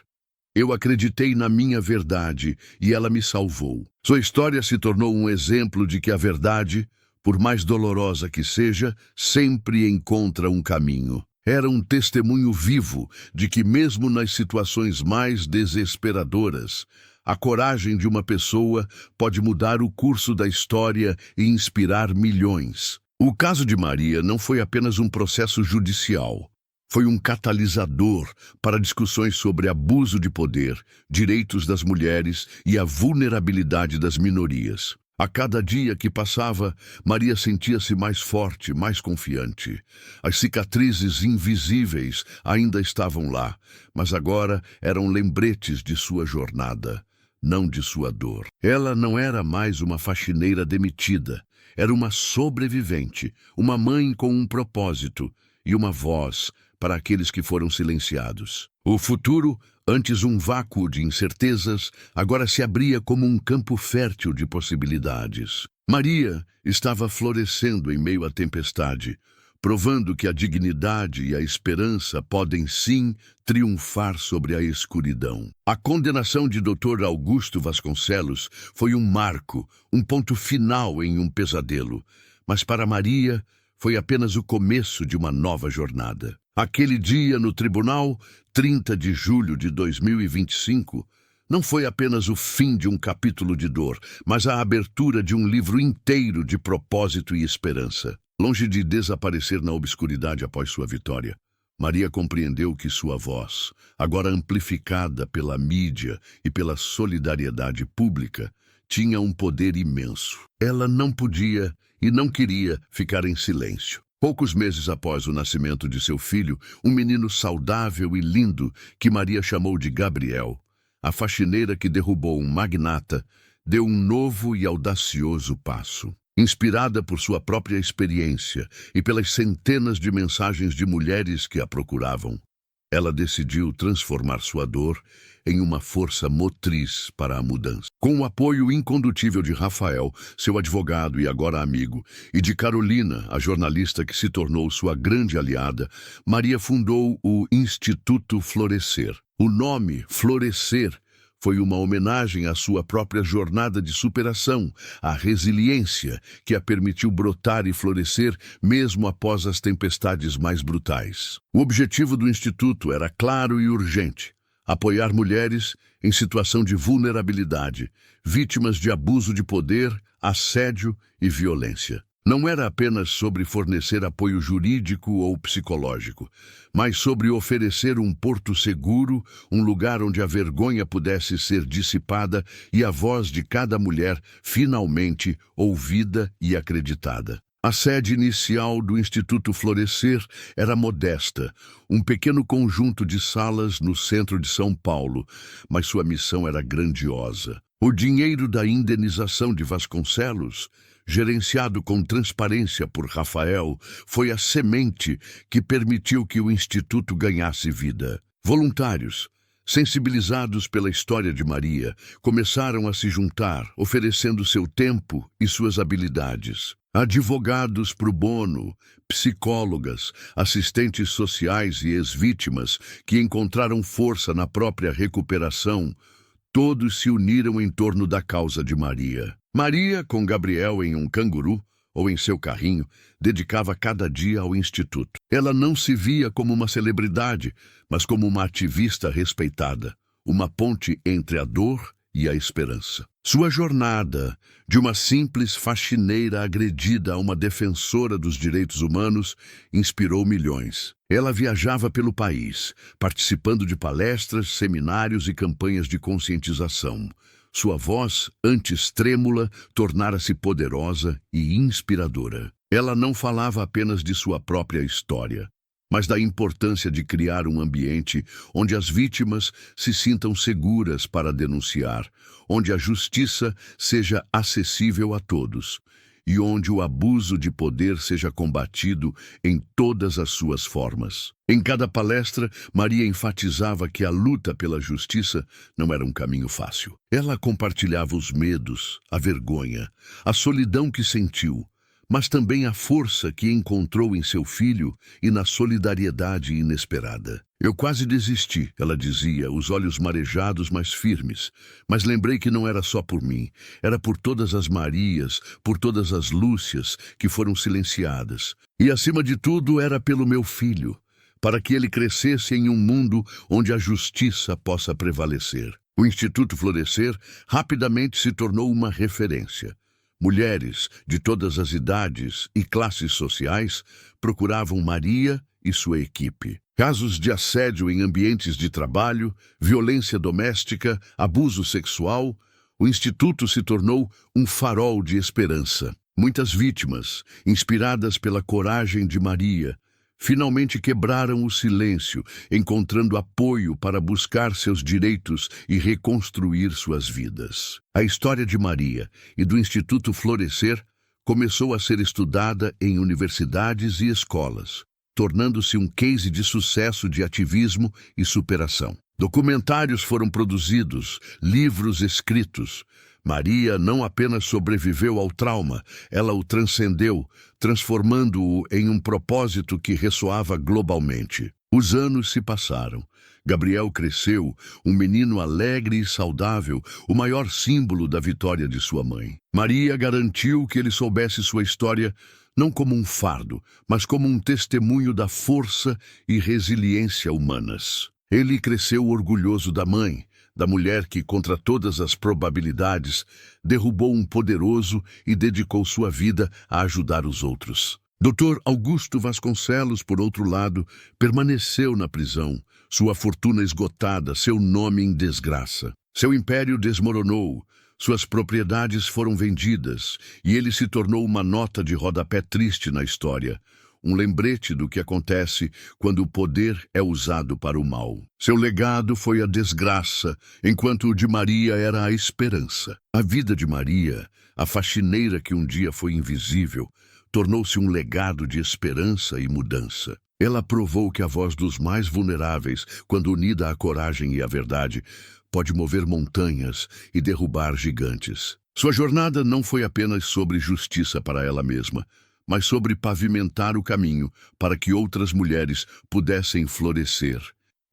Eu acreditei na minha verdade e ela me salvou. Sua história se tornou um exemplo de que a verdade, por mais dolorosa que seja, sempre encontra um caminho. Era um testemunho vivo de que mesmo nas situações mais desesperadoras, a coragem de uma pessoa pode mudar o curso da história e inspirar milhões. O caso de Maria não foi apenas um processo judicial. Foi um catalisador para discussões sobre abuso de poder, direitos das mulheres e a vulnerabilidade das minorias. A cada dia que passava, Maria sentia-se mais forte, mais confiante. As cicatrizes invisíveis ainda estavam lá, mas agora eram lembretes de sua jornada, não de sua dor. Ela não era mais uma faxineira demitida. Era uma sobrevivente, uma mãe com um propósito e uma voz para aqueles que foram silenciados. O futuro, antes um vácuo de incertezas, agora se abria como um campo fértil de possibilidades. Maria estava florescendo em meio à tempestade, provando que a dignidade e a esperança podem sim triunfar sobre a escuridão. A condenação de Dr. Augusto Vasconcelos foi um marco, um ponto final em um pesadelo, mas para Maria foi apenas o começo de uma nova jornada. Aquele dia no tribunal, 30 de julho de 2025, não foi apenas o fim de um capítulo de dor, mas a abertura de um livro inteiro de propósito e esperança. Longe de desaparecer na obscuridade após sua vitória, Maria compreendeu que sua voz, agora amplificada pela mídia e pela solidariedade pública, tinha um poder imenso. Ela não podia e não queria ficar em silêncio. Poucos meses após o nascimento de seu filho, um menino saudável e lindo, que Maria chamou de Gabriel, a faxineira que derrubou um magnata, deu um novo e audacioso passo. Inspirada por sua própria experiência e pelas centenas de mensagens de mulheres que a procuravam, ela decidiu transformar sua dor em uma força motriz para a mudança. Com o apoio incondutível de Rafael, seu advogado e agora amigo, e de Carolina, a jornalista que se tornou sua grande aliada, Maria fundou o Instituto Florescer. O nome Florescer foi uma homenagem à sua própria jornada de superação, à resiliência que a permitiu brotar e florescer mesmo após as tempestades mais brutais. O objetivo do Instituto era claro e urgente: apoiar mulheres em situação de vulnerabilidade, vítimas de abuso de poder, assédio e violência. Não era apenas sobre fornecer apoio jurídico ou psicológico, mas sobre oferecer um porto seguro, um lugar onde a vergonha pudesse ser dissipada e a voz de cada mulher finalmente ouvida e acreditada. A sede inicial do Instituto Florescer era modesta, um pequeno conjunto de salas no centro de São Paulo, mas sua missão era grandiosa. O dinheiro da indenização de Vasconcelos, gerenciado com transparência por Rafael, foi a semente que permitiu que o Instituto ganhasse vida. Voluntários, sensibilizados pela história de Maria, começaram a se juntar, oferecendo seu tempo e suas habilidades. Advogados pro bono, psicólogas, assistentes sociais e ex-vítimas que encontraram força na própria recuperação, todos se uniram em torno da causa de Maria. Maria, com Gabriel em um canguru ou em seu carrinho, dedicava cada dia ao Instituto. Ela não se via como uma celebridade, mas como uma ativista respeitada, uma ponte entre a dor e a esperança. Sua jornada, de uma simples faxineira agredida a uma defensora dos direitos humanos, inspirou milhões. Ela viajava pelo país, participando de palestras, seminários e campanhas de conscientização. Sua voz, antes trêmula, tornara-se poderosa e inspiradora. Ela não falava apenas de sua própria história, mas da importância de criar um ambiente onde as vítimas se sintam seguras para denunciar, onde a justiça seja acessível a todos e onde o abuso de poder seja combatido em todas as suas formas. Em cada palestra, Maria enfatizava que a luta pela justiça não era um caminho fácil. Ela compartilhava os medos, a vergonha, a solidão que sentiu, mas também a força que encontrou em seu filho e na solidariedade inesperada. Eu quase desisti, ela dizia, os olhos marejados, mas firmes. Mas lembrei que não era só por mim, era por todas as Marias, por todas as Lúcias que foram silenciadas. E, acima de tudo, era pelo meu filho, para que ele crescesse em um mundo onde a justiça possa prevalecer. O Instituto Florescer rapidamente se tornou uma referência. Mulheres de todas as idades e classes sociais procuravam Maria e sua equipe. Casos de assédio em ambientes de trabalho, violência doméstica, abuso sexual, o Instituto se tornou um farol de esperança. Muitas vítimas, inspiradas pela coragem de Maria, finalmente quebraram o silêncio, encontrando apoio para buscar seus direitos e reconstruir suas vidas. A história de Maria e do Instituto Florescer começou a ser estudada em universidades e escolas, tornando-se um case de sucesso de ativismo e superação. Documentários foram produzidos, livros escritos. Maria não apenas sobreviveu ao trauma, ela o transcendeu, transformando-o em um propósito que ressoava globalmente. Os anos se passaram. Gabriel cresceu, um menino alegre e saudável, o maior símbolo da vitória de sua mãe. Maria garantiu que ele soubesse sua história não como um fardo, mas como um testemunho da força e resiliência humanas. Ele cresceu orgulhoso da mãe, da mulher que, contra todas as probabilidades, derrubou um poderoso e dedicou sua vida a ajudar os outros. Dr. Augusto Vasconcelos, por outro lado, permaneceu na prisão, sua fortuna esgotada, seu nome em desgraça. Seu império desmoronou, suas propriedades foram vendidas e ele se tornou uma nota de rodapé triste na história. Um lembrete do que acontece quando o poder é usado para o mal. Seu legado foi a desgraça, enquanto o de Maria era a esperança. A vida de Maria, a faxineira que um dia foi invisível, tornou-se um legado de esperança e mudança. Ela provou que a voz dos mais vulneráveis, quando unida à coragem e à verdade, pode mover montanhas e derrubar gigantes. Sua jornada não foi apenas sobre justiça para ela mesma, mas sobre pavimentar o caminho para que outras mulheres pudessem florescer,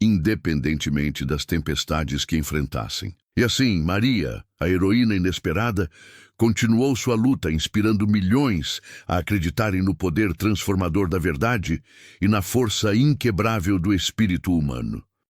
independentemente das tempestades que enfrentassem. E assim, Maria, a heroína inesperada, continuou sua luta, inspirando milhões a acreditarem no poder transformador da verdade e na força inquebrável do espírito humano.